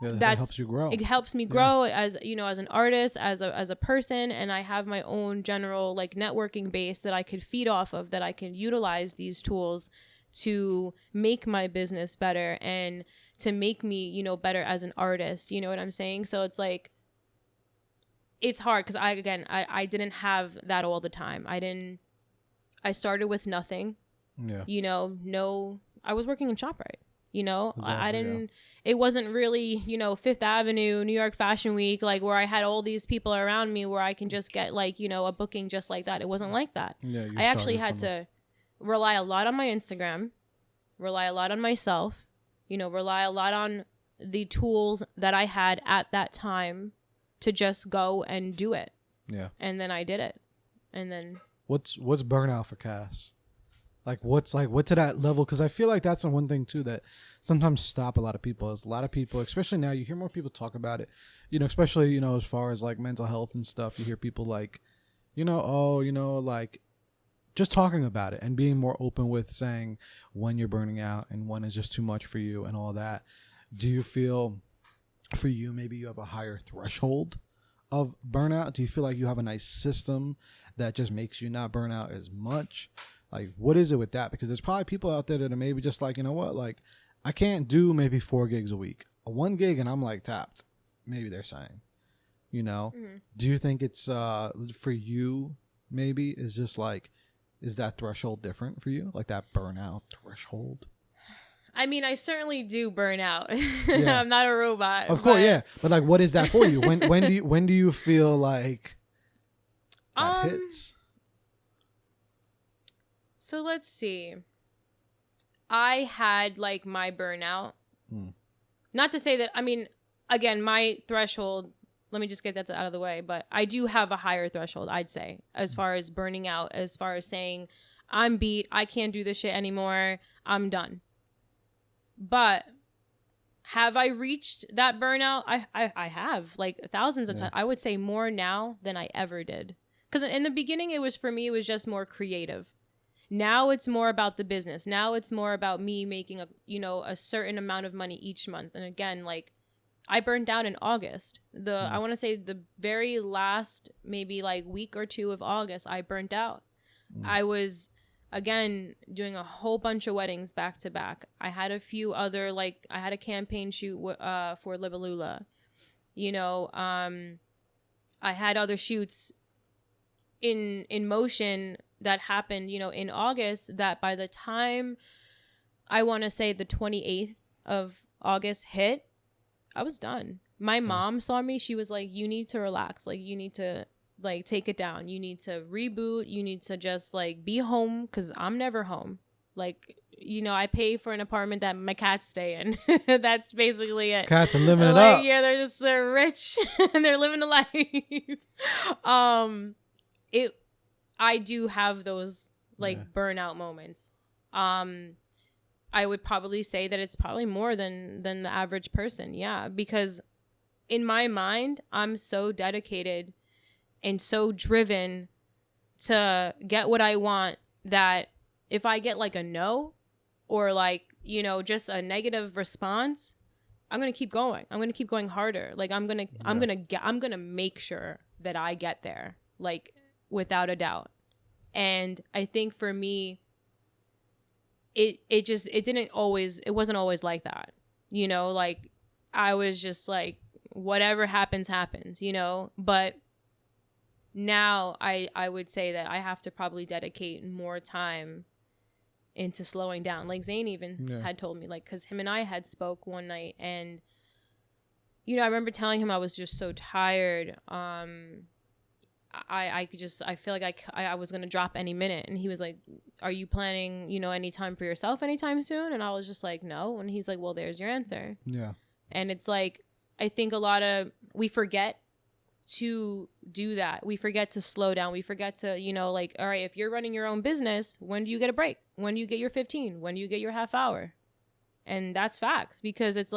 that helps you grow. It helps me grow as, you know, as an artist, as a person, and I have my own general, like, networking base that I could feed off of, that I can utilize these tools to make my business better and to make me, you know, better as an artist. You know what I'm saying? So it's like, it's hard because I didn't have that all the time. I started with nothing. Yeah. You know, I was working in ShopRite. You know, exactly, I didn't, it wasn't really, you know, Fifth Avenue, New York Fashion Week, like, where I had all these people around me where I can just get, like, you know, a booking just like that. It wasn't like that. Yeah, I actually had to rely a lot on my Instagram, rely a lot on myself, you know, rely a lot on the tools that I had at that time to just go and do it. Yeah. And then I did it. And then. What's burnout for Kass? Like, what's to that level? Because I feel like that's the one thing, too, that sometimes stop a lot of people. As a lot of people, especially now, you hear more people talk about it, you know, especially, you know, as far as, like, mental health and stuff. You hear people, like, you know, oh, you know, like, just talking about it and being more open with saying when you're burning out and when is just too much for you and all that. Do you feel, for you, maybe you have a higher threshold of burnout? Do you feel like you have a nice system that just makes you not burn out as much? Like, what is it with that? Because there's probably people out there that are maybe just like, you know what, like, I can't do maybe 4 gigs a week. 1 gig and I'm, like, tapped. Maybe they're saying, you know? Mm-hmm. Do you think it's, for you, maybe, is just like, is that threshold different for you? Like, that burnout threshold? I mean, I certainly do burn out. Yeah. I'm not a robot. Of course, yeah. But, like, what is that for you? When do you feel like that hits? So let's see. I had like my burnout. Not to say that, I mean, again, my threshold, let me just get that out of the way, but I do have a higher threshold, I'd say, as far as burning out, as far as saying, I'm beat, I can't do this shit anymore, I'm done. But have I reached that burnout? I have, like thousands of times. I would say more now than I ever did. Because in the beginning, it was just more creative. Now it's more about the business. Now it's more about me making a certain amount of money each month. And again, like I burned out in August. I want to say the very last maybe like week or two of August, I burnt out. I was again doing a whole bunch of weddings back to back. I had a few other I had a campaign shoot for Libalula. I had other shoots in motion that happened, in August, that by the time I want to say the 28th of August hit, I was done. My mom saw me. She was like, you need to relax. Like, you need to take it down. You need to reboot. You need to just be home, because I'm never home. I pay for an apartment that my cats stay in. That's basically it. Cats are living it up. Yeah, they're rich and they're living the life. I do have those burnout moments. I would probably say that it's probably more than the average person. Yeah, because in my mind, I'm so dedicated and so driven to get what I want that if I get a no or just a negative response, I'm going to keep going. I'm going to keep going harder. I'm going to make sure that I get there, without a doubt. And I think for me, it wasn't always like that. I was just whatever happens, but now I would say that I have to probably dedicate more time into slowing down. Zane even had told me, because him and I had spoke one night, and I remember telling him I was just so tired. I feel like I was going to drop any minute. And he was like, are you planning, any time for yourself anytime soon? And I was just like, no. And he's like, well, there's your answer. Yeah. And it's I think we forget to do that. We forget to slow down. We forget to, all right, if you're running your own business, when do you get a break? When do you get your 15? When do you get your half hour? And that's facts, because it's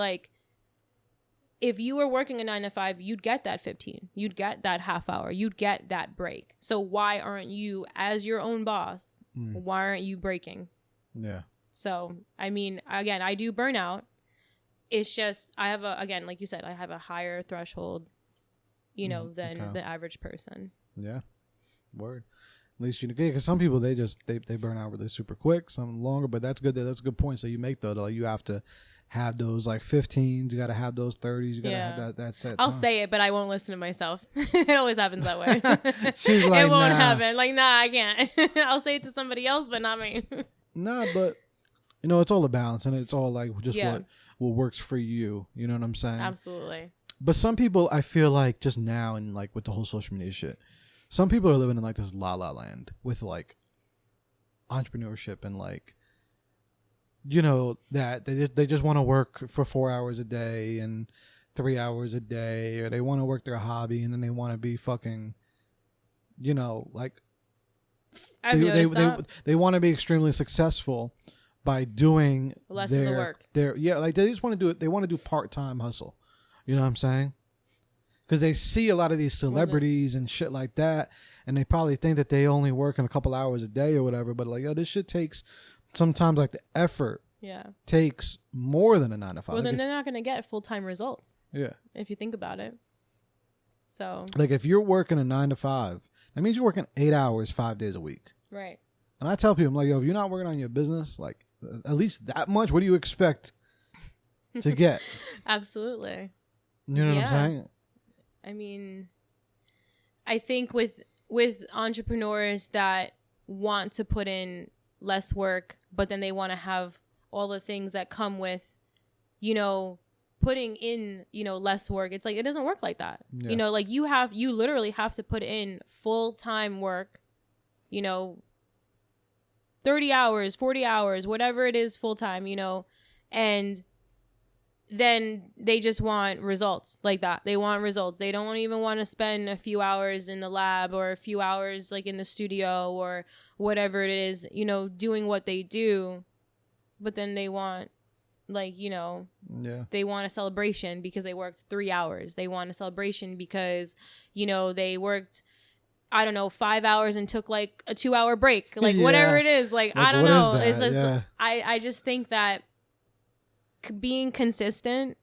if you were working a 9 to 5, you'd get that 15. You'd get that half hour. You'd get that break. So why aren't you, as your own boss, why aren't you breaking? Yeah. So, I mean, again, I do burn out. It's just, like you said, I have a higher threshold, than the average person. Yeah. Word. At least because some people, they burn out really super quick, some longer, but that's good. That's a good point. So you make though, you have to have those 15s, you got to have those 30s, you got to have that set I'll time. say it, but I won't listen to myself. It always happens that way. She's like, it won't happen. Nah, I can't. I'll say it to somebody else, but not me. Nah, but it's all a balance, and it's all just what works for you. You know what I'm saying? Absolutely. But some people, I feel just now, and with the whole social media shit, some people are living in this la la land with entrepreneurship and that they just want to work for 4 hours a day and 3 hours a day, or they want to work their hobby, and then they want to be fucking, they want to be extremely successful by doing less of the work. They just want to do it. They want to do part-time hustle. You know what I'm saying? Because they see a lot of these celebrities and shit like that, and they probably think that they only work in a couple hours a day or whatever. But this shit takes sometimes the effort. Yeah. Takes more than a 9 to 5. Well, then they're not going to get full-time results. Yeah. If you think about it. So. If you're working a 9 to 5, that means you're working 8 hours, 5 days a week. Right. And I tell people, I'm if you're not working on your business, at least that much, what do you expect to get? Absolutely. You know what I'm saying? I mean, I think with entrepreneurs that want to put in less work, but then they want to have all the things that come with, putting in, less work. It's like, it doesn't work like that. Yeah. Like you literally have to put in full-time work, 30 hours, 40 hours, whatever it is full-time, and then they just want results like that. They want results. They don't even want to spend a few hours in the lab or a few hours like in the studio or whatever it is, doing what they do. But then they want they want a celebration because they worked 3 hours. They want a celebration because, they worked, I don't know, 5 hours and took like a 2-hour break, like whatever it is. Like I don't know. It's just, I just think that being consistent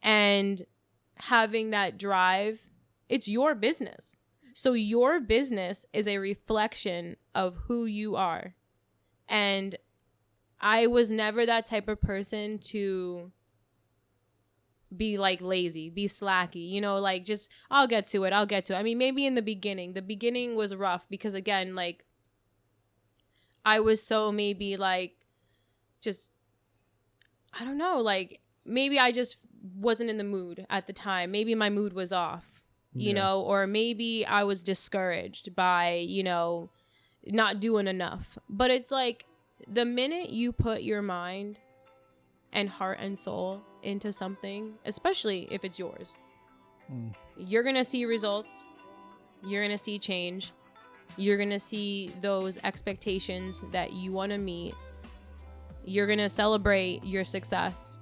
and having that drive, it's your business. So your business is a reflection of who you are. And I was never that type of person to be like lazy, be slacky, like just, I'll get to it. I mean, maybe in the beginning was rough because again, like I was so maybe like just, I don't know, like maybe I just wasn't in the mood at the time. Maybe my mood was off, or maybe I was discouraged by, not doing enough. But it's like the minute you put your mind and heart and soul into something, especially if it's yours, you're going to see results. You're going to see change. You're going to see those expectations that you want to meet. You're going to celebrate your success,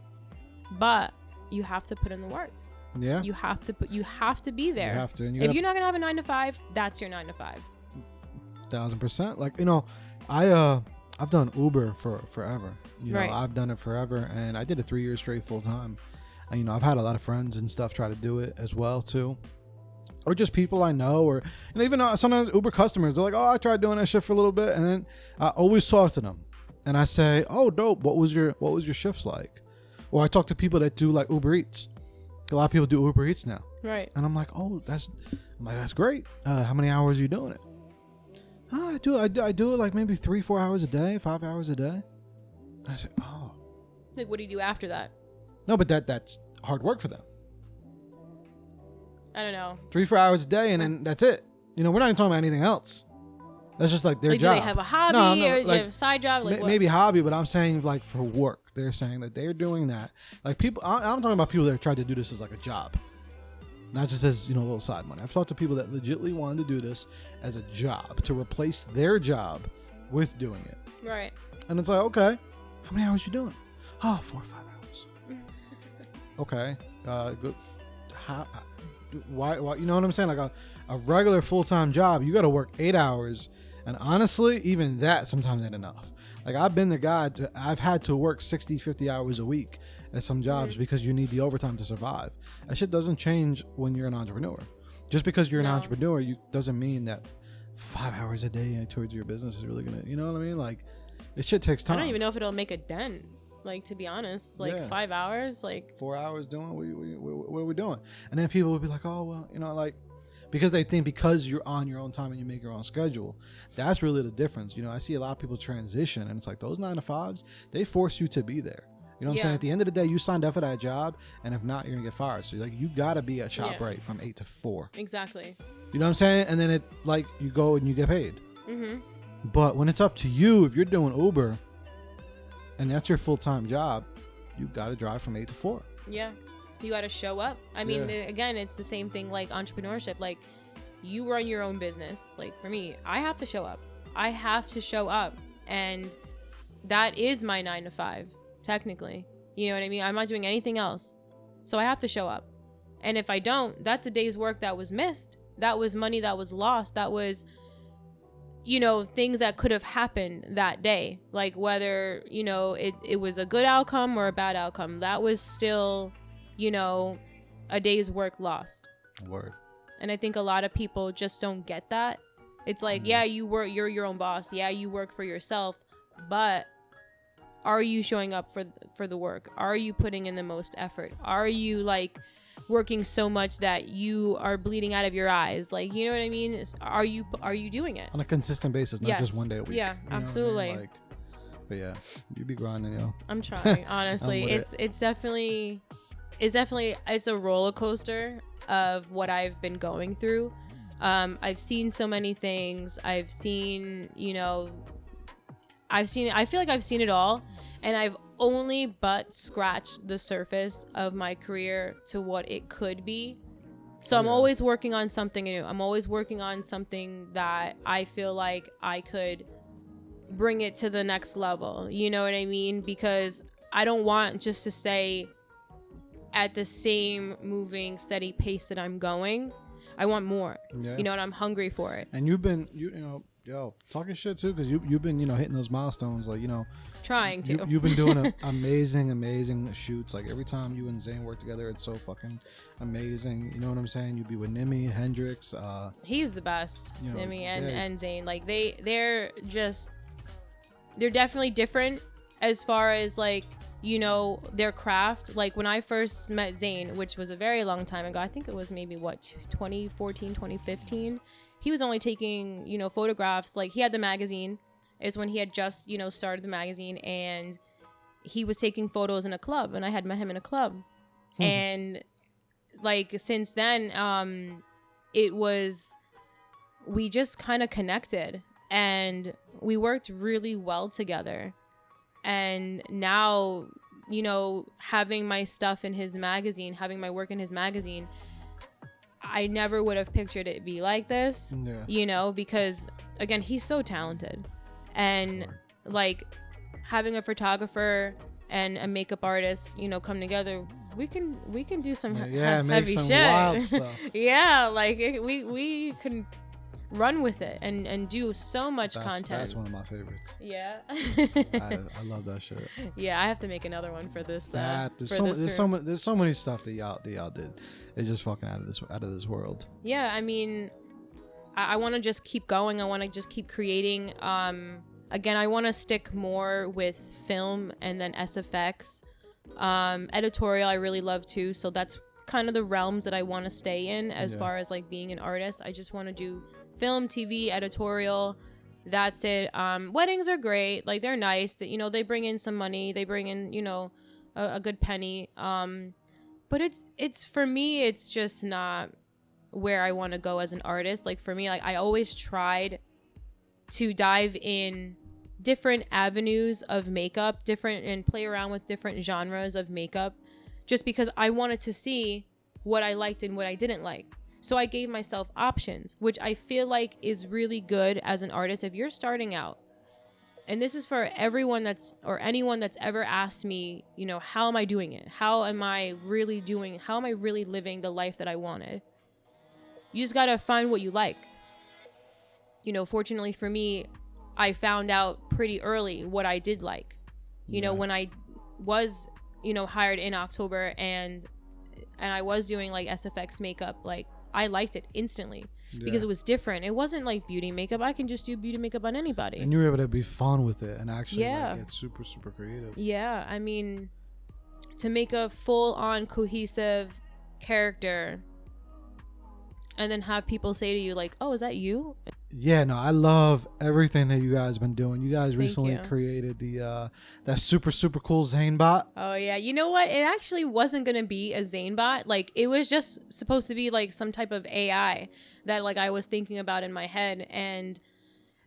but you have to put in the work. Yeah. You have to be there. You have to. And if you're not going to have a 9 to 5, that's your 9 to 5. 1000%. Like, I've done Uber for forever. Right. I've done it forever, and I did it 3 years straight full time. And, I've had a lot of friends and stuff try to do it as well too. Or just people I know, or even sometimes Uber customers, they're like, oh, I tried doing that shit for a little bit. And then I always talk to them. And I say, oh, dope. What was your shifts like? Or I talk to people that do like Uber Eats. A lot of people do Uber Eats now. Right. And I'm like, oh, that's great. How many hours are you doing it? Oh, I do it like maybe 3-4 hours a day, 5 hours a day. And I say, oh. Like, what do you do after that? No, but that's hard work for them. I don't know. 3-4 hours a day, and then that's it. We're not even talking about anything else. That's just like their job. Do they have a hobby or do they have a side job? Like maybe hobby, but I'm saying like for work. They're saying that they're doing that. Like people, I'm talking about people that tried to do this as like a job. Not just as, a little side money. I've talked to people that legitimately wanted to do this as a job to replace their job with doing it. Right. And it's like, okay, how many hours you doing? Oh, 4 or 5 hours. Okay. Good. Why? You know what I'm saying? Like a regular full-time job, you got to work 8 hours. And honestly, even that sometimes ain't enough. Like I've been the guy I've had to work 60, 50 hours a week at some jobs because you need the overtime to survive. That shit doesn't change when you're an entrepreneur. Just because you're an entrepreneur, doesn't mean that 5 hours a day towards your business is really gonna, you know what I mean? Like this shit takes time. I don't even know if it'll make a dent. Like, to be honest, 5 hours, like 4 hours doing what are we doing? And then people would be like, oh, well, like, because they think because you're on your own time and you make your own schedule, that's really the difference. I see a lot of people transition, and it's like those 9 to 5s, they force you to be there. You know what I'm saying? At the end of the day, you signed up for that job, and if not, you're gonna get fired. So like, you gotta be at ShopRite from 8 to 4. Exactly. You know what I'm saying? And then it like you go and you get paid. Mm-hmm. But when it's up to you, if you're doing Uber, and that's your full-time job, you gotta drive from 8 to 4. Yeah. You got to show up. I mean, again, it's the same thing like entrepreneurship. Like, you run your own business. Like, for me, I have to show up. And that is my 9 to 5, technically. You know what I mean? I'm not doing anything else. So I have to show up. And if I don't, that's a day's work that was missed. That was money that was lost. That was, things that could have happened that day. Like, whether, it was a good outcome or a bad outcome. That was still, a day's work lost. Word. And I think a lot of people just don't get that. It's like, you're your own boss. Yeah, you work for yourself, but are you showing up for the work? Are you putting in the most effort? Are you like working so much that you are bleeding out of your eyes? Like, you know what I mean? Are you doing it on a consistent basis, not just one day a week? Yeah, absolutely. I mean? But yeah, you be grinding, yo. I'm trying, honestly. It's definitely it's a roller coaster of what I've been going through. I've seen so many things. I've seen, I feel like I've seen it all, and I've only but scratched the surface of my career to what it could be. So I'm always working on something new. I'm always working on something that I feel like I could bring it to the next level. You know what I mean? Because I don't want just to stay at the same moving, steady pace that I'm going. I want more. Yeah. And I'm hungry for it. And you've been, talking shit too, because you've been, hitting those milestones, like, trying to. You've been doing amazing shoots. Like every time you and Zane work together, it's so fucking amazing. You know what I'm saying? You'd be with Nimi, Hendrix. He's the best. Nimi and Zane. Like they're definitely different as far as like, their craft. Like when I first met Zane, which was a very long time ago, I think it was maybe 2014, 2015. He was only taking, photographs. Like he had the magazine. Is when he had just, started the magazine, and he was taking photos in a club, and I had met him in a club. And like since then, we just kind of connected, and we worked really well together. And now, having my stuff in his magazine, having my work in his magazine, I never would have pictured it be like this, because again, he's so talented. And like having a photographer and a makeup artist, come together, we can do some heavy some shit. Wild stuff. Yeah, like we can run with it and do so much content. That's one of my favorites. Yeah. I love that shit. Yeah, I have to make another one for this. There's so many stuff that y'all did. It's just fucking out of this world. Yeah, I mean, I want to just keep going. I want to just keep creating. Again, I want to stick more with film and then SFX. Editorial, I really love too. So that's kind of the realms that I want to stay in as far as like being an artist. I just want to do film, TV, editorial. That's it. Weddings are great. Like they're nice. That they bring in some money. They bring in a good penny. But it's for me. It's just not where I want to go as an artist. Like for me, like I always tried to dive in different avenues of makeup, and play around with different genres of makeup, just because I wanted to see what I liked and what I didn't like. So I gave myself options, which I feel like is really good as an artist. If you're starting out, and this is for everyone anyone that's ever asked me, how am I doing it? How am I really living the life that I wanted? You just got to find what you like. Fortunately for me, I found out pretty early what I did like. When I was, hired in October and I was doing like SFX makeup, like I liked it instantly because it was different. It wasn't like beauty makeup. I can just do beauty makeup on anybody. And you were able to be fun with it and actually get super, super creative. Yeah. I mean, to make a full-on cohesive character and then have people say to you like, oh, is that you? Yeah, no, I love everything that you guys been doing. You guys recently created that super, super cool Zane bot. Oh yeah. You know what? It actually wasn't going to be a Zane bot. Like it was just supposed to be like some type of AI that like I was thinking about in my head. And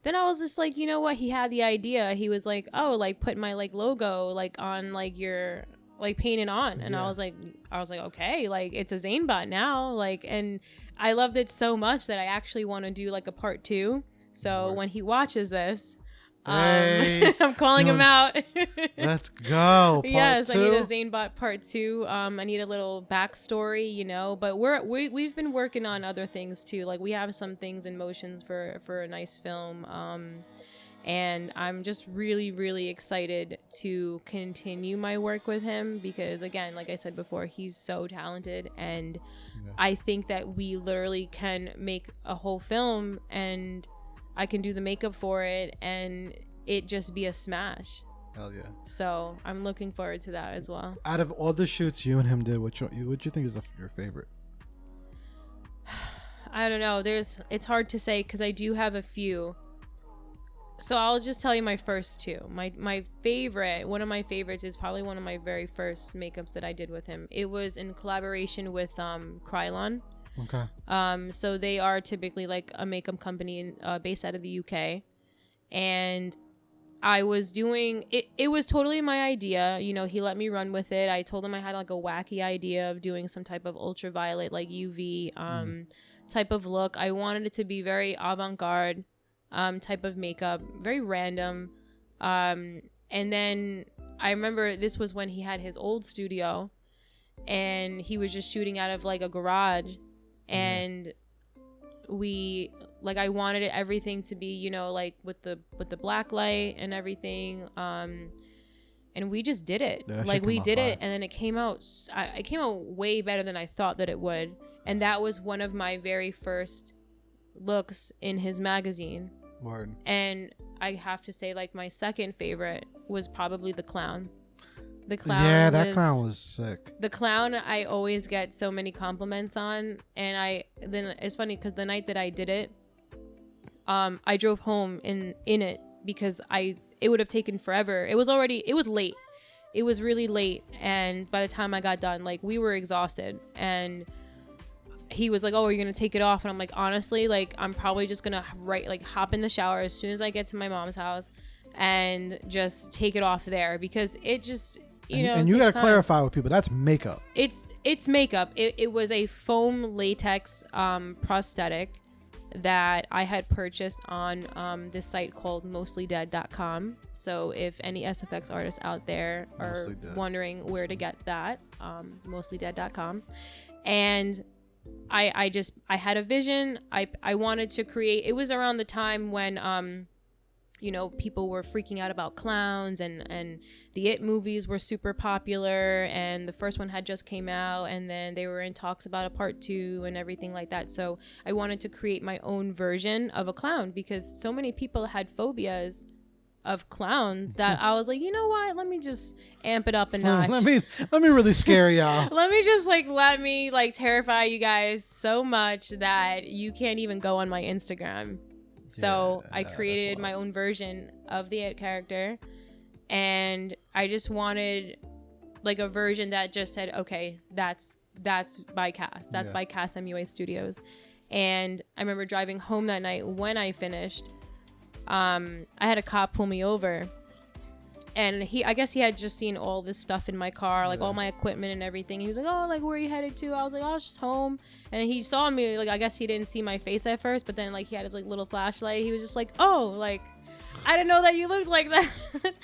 then I was just like, you know what? He had the idea. He was like, oh, like put my like logo like on like your like paint it on. And I was like, okay, like it's a Zane bot now. Like, and I loved it so much that I actually want to do like a part 2. So when he watches this, I'm calling him out. Let's go. Yes, 2? I need a Zane bot part 2. I need a little backstory, but we've been working on other things too. Like we have some things in motions for a nice film. And I'm just really, really excited to continue my work with him because, again, like I said before, he's so talented. And I think that we literally can make a whole film and I can do the makeup for it and it just be a smash. Hell yeah. So I'm looking forward to that as well. Out of all the shoots you and him did, what you think is your favorite? I don't know. It's hard to say because I do have a few. So I'll just tell you my first two. My favorite, one of my favorites is probably one of my very first makeups that I did with him. It was in collaboration with Krylon. Okay. So they are typically like a makeup company based out of the UK. And I was doing it. It was totally my idea. You know, he let me run with it. I told him I had like a wacky idea of doing some type of ultraviolet, like UV type of look. I wanted it to be very avant-garde type of makeup, very random. And then I remember this was when he had his old studio and he was just shooting out of like a garage. And I wanted everything to be, you know, like with the black light and everything. And we just did it. Yeah, like we did it, and then it came out way better than I thought that it would. And that was one of my very first looks in his magazine. Word. And I have to say, like, my second favorite was probably the clown. The clown. Yeah, that clown was sick. The clown, I always get so many compliments on, and then it's funny because the night that I did it, I drove home in it because it would have taken forever. It was late. It was really late, and by the time I got done, like, we were exhausted, and he was like, "Oh, are you gonna take it off?" And I'm like, honestly, like, I'm probably just gonna hop in the shower as soon as I get to my mom's house and just take it off there because it just. And you gotta clarify with people, that's makeup. It's makeup. It was a foam latex prosthetic that I had purchased on this site called mostlydead.com. So if any SFX artists out there are wondering where to get that, mostlydead.com. And I had a vision. I wanted to create. It was around the time when you know, people were freaking out about clowns and the It movies were super popular and the first one had just came out and then they were in talks about a part 2 and everything like that. So I wanted to create my own version of a clown because so many people had phobias of clowns that I was like, you know what? Let me just amp it up a notch. Let me really scare y'all. Let me terrify you guys so much that you can't even go on my Instagram. So I created my own version of the It character, and I just wanted like a version that just said, okay, that's by Kass. That's by Kass MUA Studios. And I remember driving home that night when I finished. I had a cop pull me over, and I guess he had just seen all this stuff in my car, like all my equipment and everything. He was like, "Oh, like where are you headed to?" I was like, "Oh, just home." And he saw me, like, I guess he didn't see my face at first, but then like he had his like little flashlight. He was just like, "Oh, like I didn't know that you looked like that." And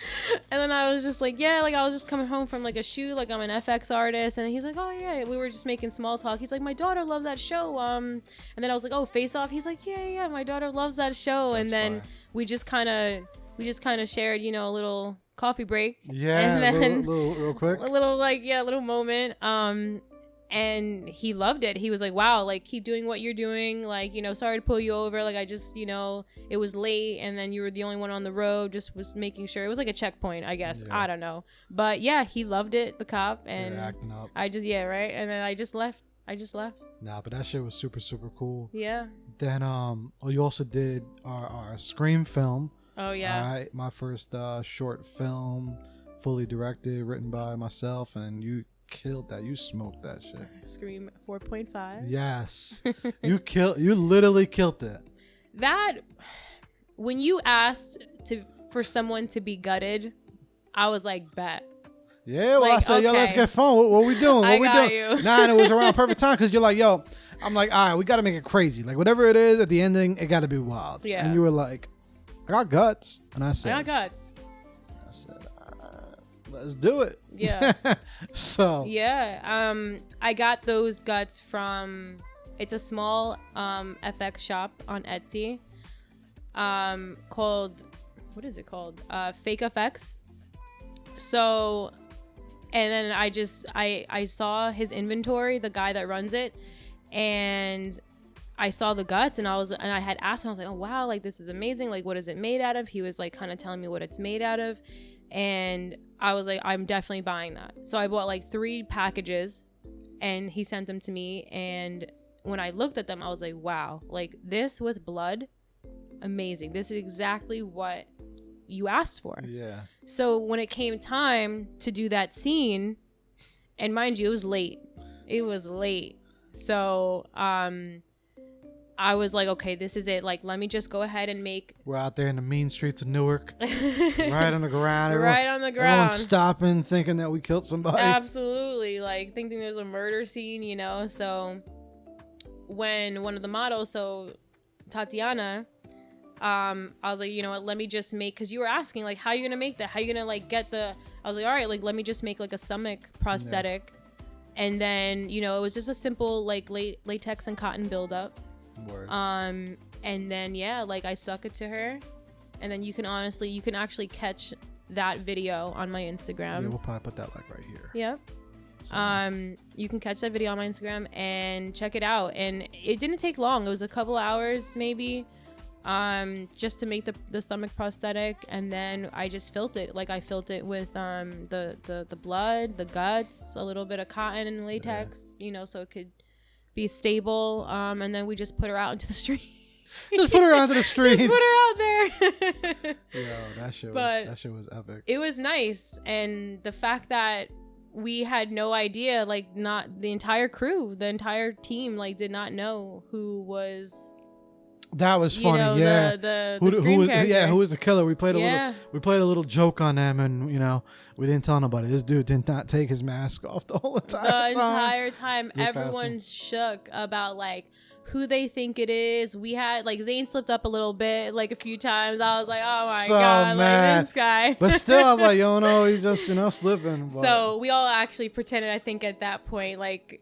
then I was just like, "Yeah, like I was just coming home from like a shoot, like I'm an FX artist." And he's like, "Oh yeah," we were just making small talk. He's like, "My daughter loves that show." And then I was like, "Oh, Face Off." He's like, "Yeah, my daughter loves that show." That's and then fire. we just kind of shared, you know, a little coffee break. Yeah, and then little real quick. A little moment. And he loved it. He was like, "Wow, like keep doing what you're doing. Like, you know, sorry to pull you over. Like I just, you know, it was late and then you were the only one on the road. Just was making sure." It was like a checkpoint, I guess. Yeah. I don't know. But yeah, he loved it, the cop. And acting up. Right. And then I just left. Nah, but that shit was super, super cool. Yeah. Then you also did our Scream film. Oh yeah. All right, my first short film, fully directed, written by myself, and you killed that. You smoked that shit. Scream 4.5. Yes. You literally killed it. That when you asked for someone to be gutted, I was like, bet. Yeah, well, like, I said, okay. Yo, let's get fun. What we doing? What we doing? You. Nah, and it was around perfect time because you're like, yo, I'm like, all right, we got to make it crazy. Like, whatever it is at the ending, it got to be wild. Yeah. And you were like, I got guts. And I said, I got guts. I said, let's do it. Yeah. So. Yeah. I got those guts from, it's a small FX shop on Etsy called, what is it called? Fake FX. So, and then I saw his inventory, the guy that runs it, and I saw the guts and I had asked him, I was like, "Oh wow, like this is amazing. Like what is it made out of?" He was like kind of telling me what it's made out of. And I was like, I'm definitely buying that. So I bought like 3 packages and he sent them to me. And when I looked at them, I was like, wow, like this with blood. amazing. This is exactly what you asked for. Yeah. So when it came time to do that scene, and mind you, it was late. So I was like, okay, this is it. Like, let me just go ahead and make. We're out there in the mean streets of Newark, right on the ground. Right on the ground. Everyone's stopping, thinking that we killed somebody. Absolutely, like thinking there's a murder scene, you know. So when one of the models, so Tatiana, I was like, you know what? Let me just make, because you were asking like, how are you gonna make that? How are you gonna like get the? I was like, all right, like let me just make like a stomach prosthetic, and then you know it was just a simple like latex and cotton buildup. Word. And then like I suck it to her, and then you can actually catch that video on my Instagram. Yeah, we'll probably put that like right here. Yep. So. You can catch that video on my Instagram and check it out. And it didn't take long. It was a couple hours maybe, just to make the stomach prosthetic, and then I just filled it. Like I filled it with the blood, the guts, a little bit of cotton and latex, you know, so it could be stable, and then we just put her out into the street. Just put her out to the street. Just put her out there. Yo, that shit was epic. It was nice, and the fact that we had no idea, like not the entire crew, the entire team, like did not know who was. That was funny, know, yeah. The who was character. who was the killer? We played a little joke on them, and you know we didn't tell nobody. This dude did not take his mask off the whole entire time. Everyone's shook about like who they think it is. We had like Zane slipped up a little bit, like a few times. I was like, oh my god, mad. Like this guy. But still, I was like, yo, no, he's just slipping. But. So we all actually pretended. I think at that point, like.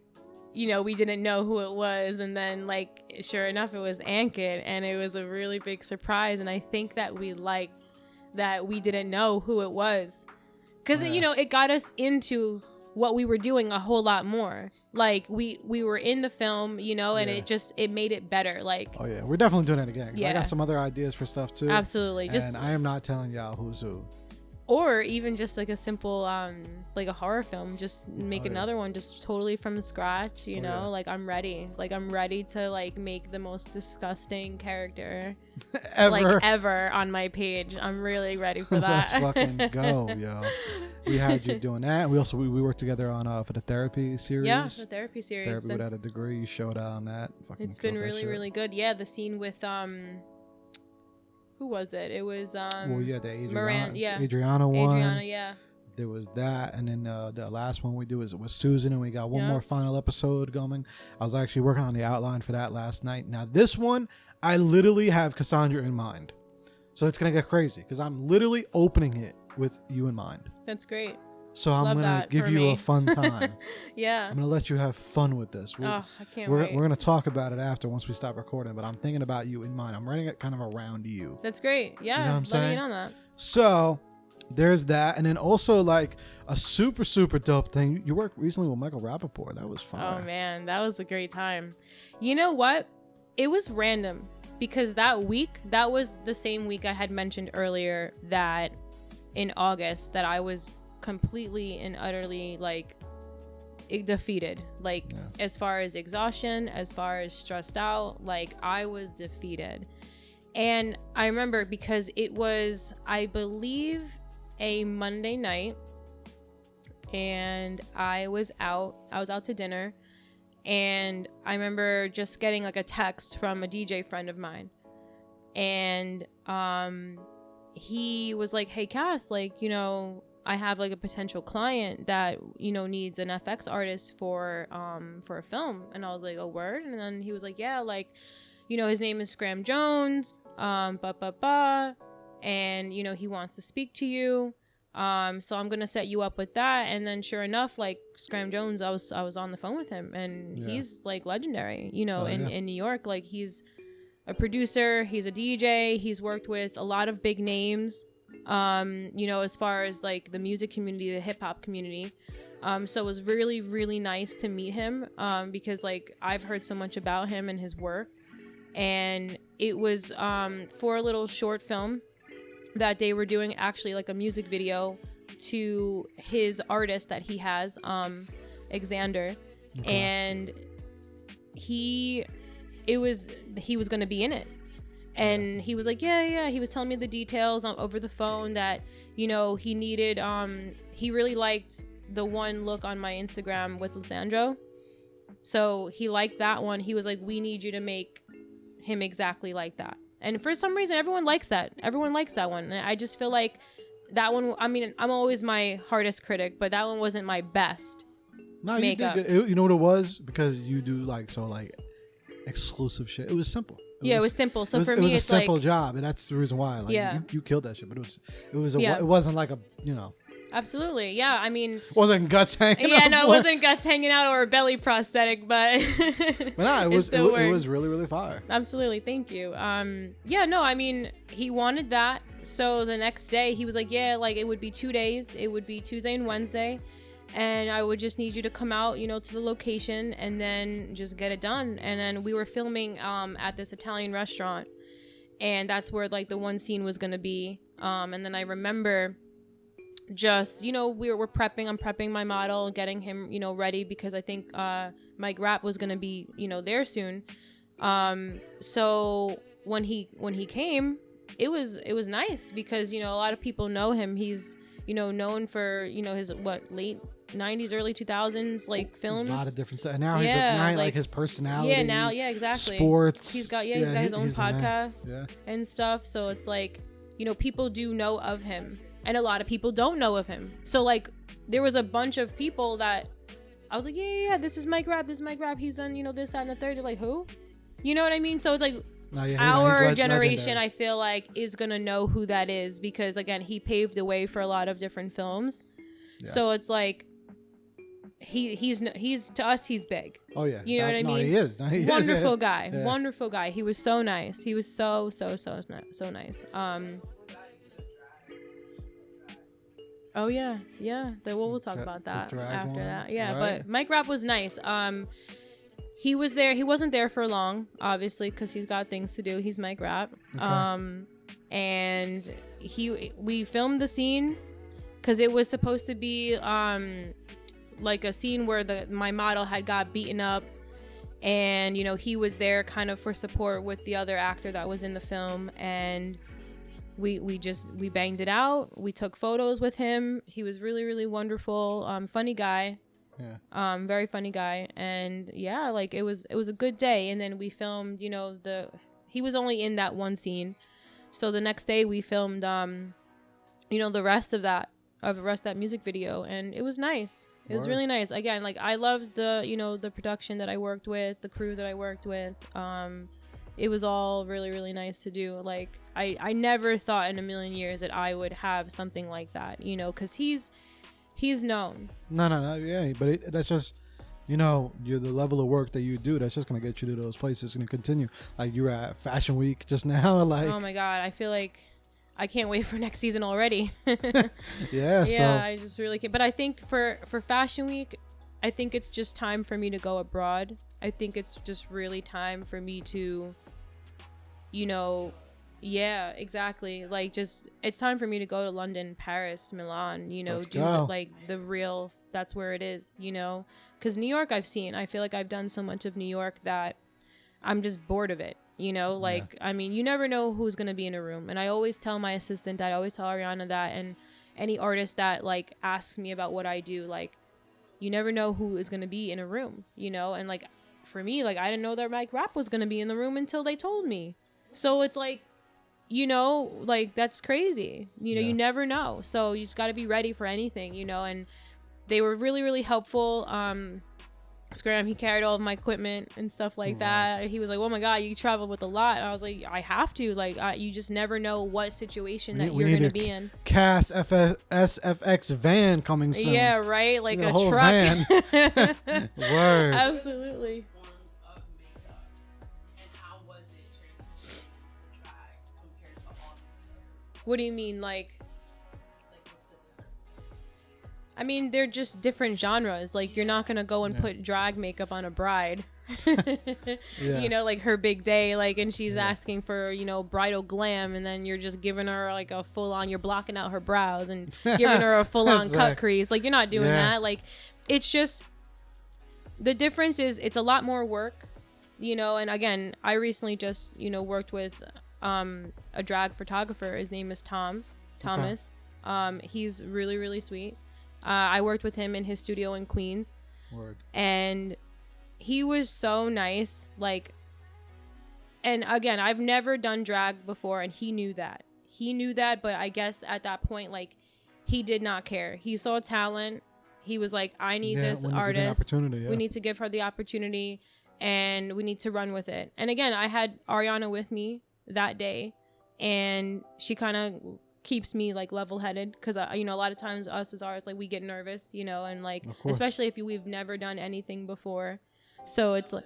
You know, we didn't know who it was, and then like sure enough it was Ankit, and it was a really big surprise, and I think that we liked that we didn't know who it was, because you know it got us into what we were doing a whole lot more. Like we were in the film, you know, and it made it better. Like, oh yeah, we're definitely doing it again. Yeah, I got some other ideas for stuff too. Absolutely. And I am not telling y'all who's who. Or even just like a simple like a horror film, just make another one just totally from scratch, you know. Like I'm ready to like make the most disgusting character ever on my page. I'm really ready for that. Let's fucking go, yo. We had you doing that. We worked together on for the therapy series. Yeah, the therapy series. Therapy without a degree. You showed out on that. It's been really good. Yeah, the scene with who was it? It was the Adriana one. Adriana, yeah. There was that, and then the last one we do was with Susan, and we got one more final episode going. I was actually working on the outline for that last night. Now this one, I literally have Kassandra in mind, so it's gonna get crazy because I'm literally opening it with you in mind. That's great. So I'm gonna give you a fun time. Yeah. I'm gonna let you have fun with this. I can't wait. We're gonna talk about it after once we stop recording, but I'm thinking about you in mind. I'm writing it kind of around you. That's great. Yeah. You know what I'm saying? Let me in on that. So there's that, and then also like a super dope thing. You worked recently with Michael Rappaport. That was fun. Oh man, that was a great time. You know what? It was random because that was the same week I had mentioned earlier that in August that I was completely and utterly like defeated, like as far as exhaustion, as far as stressed out, like I was defeated. And I remember because it was, I believe, a Monday night, and I was out to dinner, and I remember just getting like a text from a DJ friend of mine, and he was like, hey Kass, like, you know, I have like a potential client that, you know, needs an FX artist for a film. And I was like, a word? And then he was like, yeah, like, you know, his name is Scram Jones, and, you know, he wants to speak to you. So I'm going to set you up with that. And then sure enough, like Scram Jones, I was on the phone with him, and he's like legendary, you know, in New York. Like he's a producer, he's a DJ, he's worked with a lot of big names. You know, as far as like the music community, the hip hop community. So it was really, really nice to meet him, because like I've heard so much about him and his work, and it was for a little short film that they were doing, actually like a music video to his artist that he has, Xander, and he was going to be in it. And he was like, yeah. He was telling me the details over the phone that, you know, he needed, he really liked the one look on my Instagram with Lissandro. So he liked that one. He was like, we need you to make him exactly like that. And for some reason, everyone likes that. Everyone likes that one. And I just feel like that one, I mean, I'm always my hardest critic, but that one wasn't my best. No, makeup. You did good. You know what it was? Because you do like exclusive shit. It was simple. It was simple. So for me, me, it's a simple job, and that's the reason why. Like, you killed that shit. But it wasn't like a, you know. Absolutely, yeah. I mean, wasn't guts hanging. Yeah, no, it wasn't guts hanging out or a belly prosthetic, but. But nah, it was really, really fire. Absolutely, thank you. Yeah, no, I mean, he wanted that. So the next day, he was like, yeah, like it would be 2 days. It would be Tuesday and Wednesday. And I would just need you to come out, you know, to the location and then just get it done. And then we were filming at this Italian restaurant. And that's where, like, the one scene was going to be. And then I remember just, you know, we're prepping. I'm prepping my model, getting him, you know, ready because I think Mike Rapp was going to be, you know, there soon. So when he came, it was nice because, you know, a lot of people know him. He's, you know, known for, you know, his late 90s, early 2000s, like films. A lot of different stuff. Now he's like his personality. Yeah, now, yeah, exactly. Sports. He's got his own podcast and stuff. So it's like, you know, people do know of him, and a lot of people don't know of him. So like, there was a bunch of people that I was like, yeah, this is Mike Rapp. This is Mike Rapp. He's done, you know, this, that, and the third. They're like, who? You know what I mean? So it's like. Our generation, I feel like, is gonna know who that is because again, he paved the way for a lot of different films. Yeah. So it's like he's to us, he's big. Oh yeah, you know what I mean? He is. Wonderful guy. Yeah. Wonderful guy. He was so nice. He was so nice. Oh yeah. We'll talk about that after that. Yeah, right. But Mike Rapp was nice. He was there. He wasn't there for long, obviously, because he's got things to do. He's Mike Rapp. Okay. And we filmed the scene because it was supposed to be like a scene where my model had got beaten up, and you know he was there kind of for support with the other actor that was in the film, and we banged it out. We took photos with him. He was really, really wonderful, funny guy. Yeah. Very funny guy. And yeah, like it was a good day. And then we filmed, you know, he was only in that one scene. So the next day we filmed, you know, the rest of that music video. And it was nice. It was really nice. Again, like I loved the production that I worked with, the crew that I worked with. It was all really, really nice to do. Like I never thought in a million years that I would have something like that, you know, cause he's known. No. Yeah, but that's just, you know, the level of work that you do. That's just gonna get you to those places. It's gonna continue. Like you were at Fashion Week just now. Like, oh my God, I feel like I can't wait for next season already. Yeah. So I just really can't. But I think for Fashion Week, I think it's just time for me to go abroad. I think it's just really time for me to, you know. Yeah, exactly. Like, just it's time for me to go to London, Paris, Milan, you know, that's where it is, you know, because New York I feel like I've done so much of New York that I'm just bored of it, you know, like, I mean, you never know who's going to be in a room. And I always tell my assistant that, I always tell Ariana that, and any artist that like asks me about what I do, like, you never know who is going to be in a room, you know, and like, for me, like, I didn't know that Mike Rapp was going to be in the room until they told me. So it's like, you know, like that's crazy. You know, you never know. So you just got to be ready for anything, you know, and they were really, really helpful. Scram, he carried all of my equipment and stuff like that. He was like, oh my God, you travel with a lot. And I was like, I have to. Like, you just never know what situation that you're going to be in. Kass SFX van coming soon. Yeah, right? Like a whole truck. Van. Word. Absolutely. What do you mean, like what's the difference? I mean, they're just different genres. Like, you're not gonna go and put drag makeup on a bride. You know, like her big day, like, and she's asking for, you know, bridal glam, and then you're just giving her like a full on, you're blocking out her brows and giving her a full on cut crease. Like, you're not doing that. Like, it's just, the difference is it's a lot more work, you know. And again, I recently just, you know, worked with a drag photographer. His name is Thomas. He's really, really sweet. I worked with him in his studio in Queens. Word. And he was so nice. Like, and again, I've never done drag before, and he knew that. But I guess at that point, like, he did not care. He saw talent. He was like, I need this artist. We need to give her the opportunity, and we need to run with it. And again, I had Ariana with me that day, and she kind of keeps me like level-headed, because you know, a lot of times us as artists, like, we get nervous, you know, and like, especially if we've never done anything before. So it's like,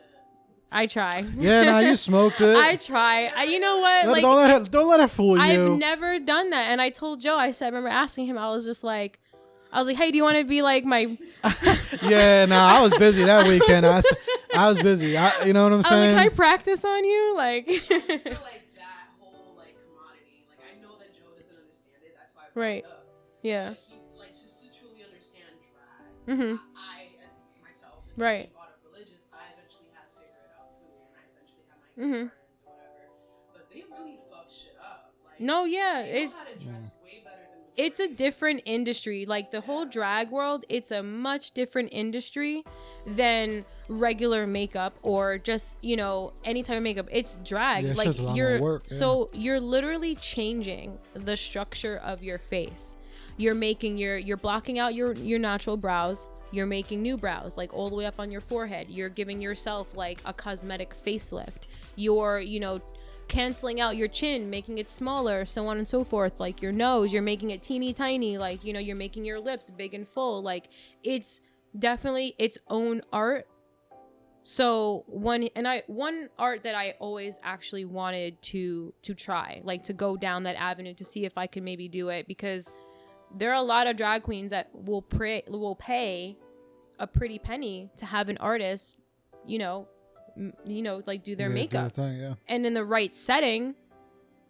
I try. Yeah, now you smoked it. I try. You know what? Like, don't let her fool you. I've never done that. And I told Joe, I remember asking him, I was like, hey, do you want to be like my... Yeah, no, I was busy that weekend. I was busy. You know what I'm saying? I was like, can I practice on you? Like... I feel like that whole, like, commodity, like, I know that Joe doesn't understand it. That's why I brought it up. Yeah. Like, he, like, just to truly understand drag. Mm-hmm. I, as myself, right. brought up religious, I eventually had to figure it out, too. And I eventually had my Mm-hmm. friends or whatever. But they really fuck shit up. Like, no, yeah. they know how to dress way better than it's a different industry. Like, the whole drag world, it's a much different industry than regular makeup or just, you know, any type of makeup. It's drag. Yeah, it's like, just a lot more work, yeah. So you're literally changing the structure of your face. You're making you're blocking out your natural brows. You're making new brows, like, all the way up on your forehead. You're giving yourself like a cosmetic facelift. You're, you know, canceling out your chin, making it smaller, so on and so forth. Like, your nose, you're making it teeny tiny. Like, you know, you're making your lips big and full. Like, it's definitely its own art. So one art that I always actually wanted to try, like, to go down that avenue to see if I could maybe do it, because there are a lot of drag queens that will pay a pretty penny to have an artist, you know, like, do their makeup. And in the right setting,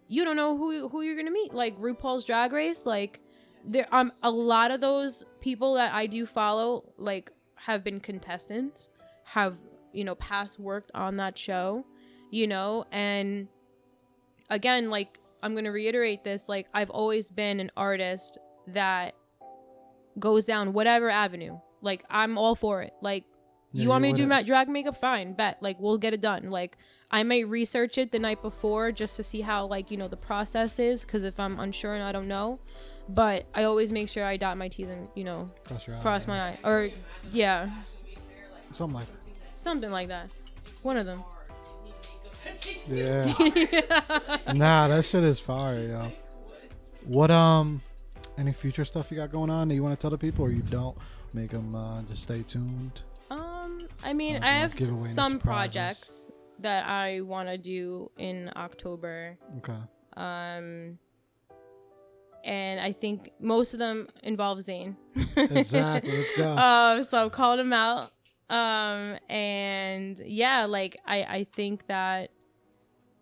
you don't know who you're gonna meet. Like, RuPaul's Drag Race, like, there a lot of those people that I do follow, like, have been contestants, have, you know, past worked on that show, you know. And again, like, I'm gonna reiterate this, like, I've always been an artist that goes down whatever avenue. Like, I'm all for it. Like, you want me to do my drag makeup? Fine, bet. Like, we'll get it done. Like, I may research it the night before just to see how, like, you know, the process is, because if I'm unsure and I don't know, but I always make sure I dot my T's and, you know, cross my eye. Or, yeah. Something like that. One of them. Yeah. Nah, that shit is fire, yo. What, any future stuff you got going on that you want to tell the people, or you don't? Make them just stay tuned. I mean, I have some projects that I want to do in October. Okay. And I think most of them involve Zane. Exactly. Let's go. So called him out. And yeah, like, I think that,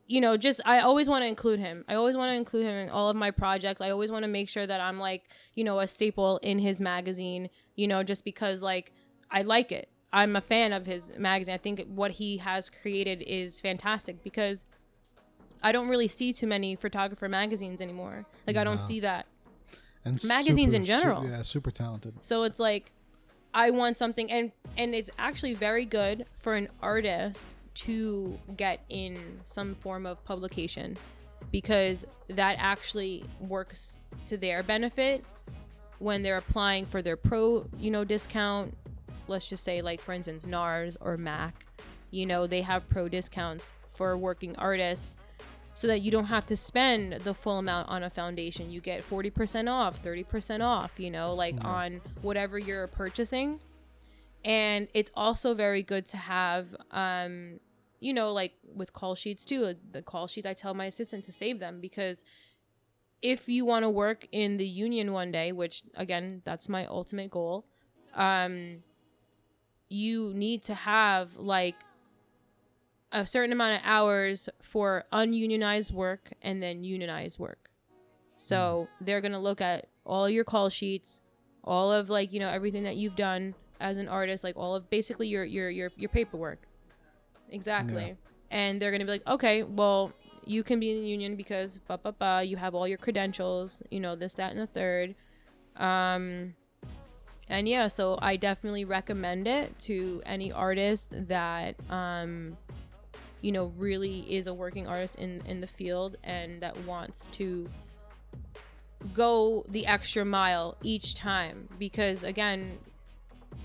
you know, just, I always want to include him. I always want to include him in all of my projects. I always want to make sure that I'm, like, you know, a staple in his magazine, you know, just because, like, I like it. I'm a fan of his magazine. I think what he has created is fantastic, because I don't really see too many photographer magazines anymore. Like, I don't see that. And magazines in general. Super talented. So it's like, I want something, and it's actually very good for an artist to get in some form of publication, because that actually works to their benefit when they're applying for their pro, you know, discount. Let's just say, like, for instance, NARS or MAC, you know, they have pro discounts for working artists, so that you don't have to spend the full amount on a foundation. You get 40% off, 30% off, you know, like, on whatever you're purchasing. And it's also very good to have, you know, like, with call sheets too. The call sheets, I tell my assistant to save them, because if you want to work in the union one day, which, again, that's my ultimate goal, you need to have, like, a certain amount of hours for ununionized work and then unionized work. So they're going to look at all your call sheets, all of, like, you know, everything that you've done as an artist, like, all of basically your paperwork. Exactly. Yeah. And they're going to be like, okay, well, you can be in the union because you have all your credentials, you know, this, that, and the third. And yeah, so I definitely recommend it to any artist that, you know, really is a working artist in the field and that wants to go the extra mile each time. Because again,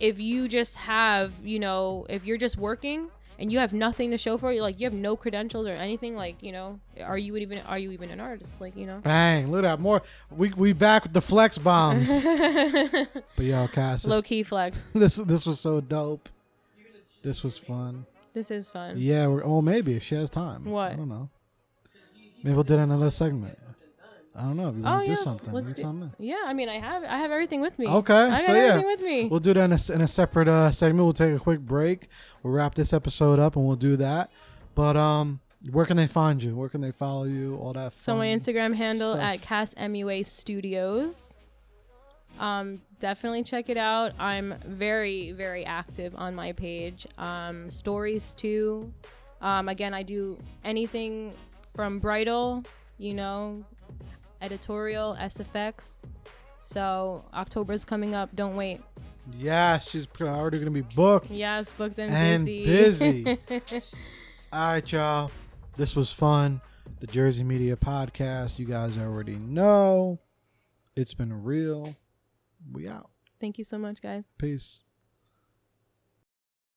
if you just have, you know, if you're just working and you have nothing to show for it, like you have no credentials or anything, like, you know, are you even an artist? Like, you know, bang, look at that. More we back with the flex bombs. But yo, Kass, low key flex. This was so dope. This was fun. This is fun. Yeah, maybe if she has time. What? I don't know. Maybe we'll do another segment. I don't know if you want to do something. Let's do. Yeah, I mean, I have everything with me. Okay, I got everything with me. We'll do that in a separate segment. We'll take a quick break. We'll wrap this episode up and we'll do that. But where can they find you? Where can they follow you? All that. So my Instagram handle stuff. at Kass MUA Studios. Definitely check it out. I'm very, very active on my page. Stories too. Again, I do anything from bridal, you know, editorial, SFX. So October's coming up. Don't wait. Yes, she's already gonna be booked. Yes, booked and busy. All right, y'all. This was fun. The Jersey Media Podcast. You guys already know. It's been real. We out. Thank you so much, guys. Peace.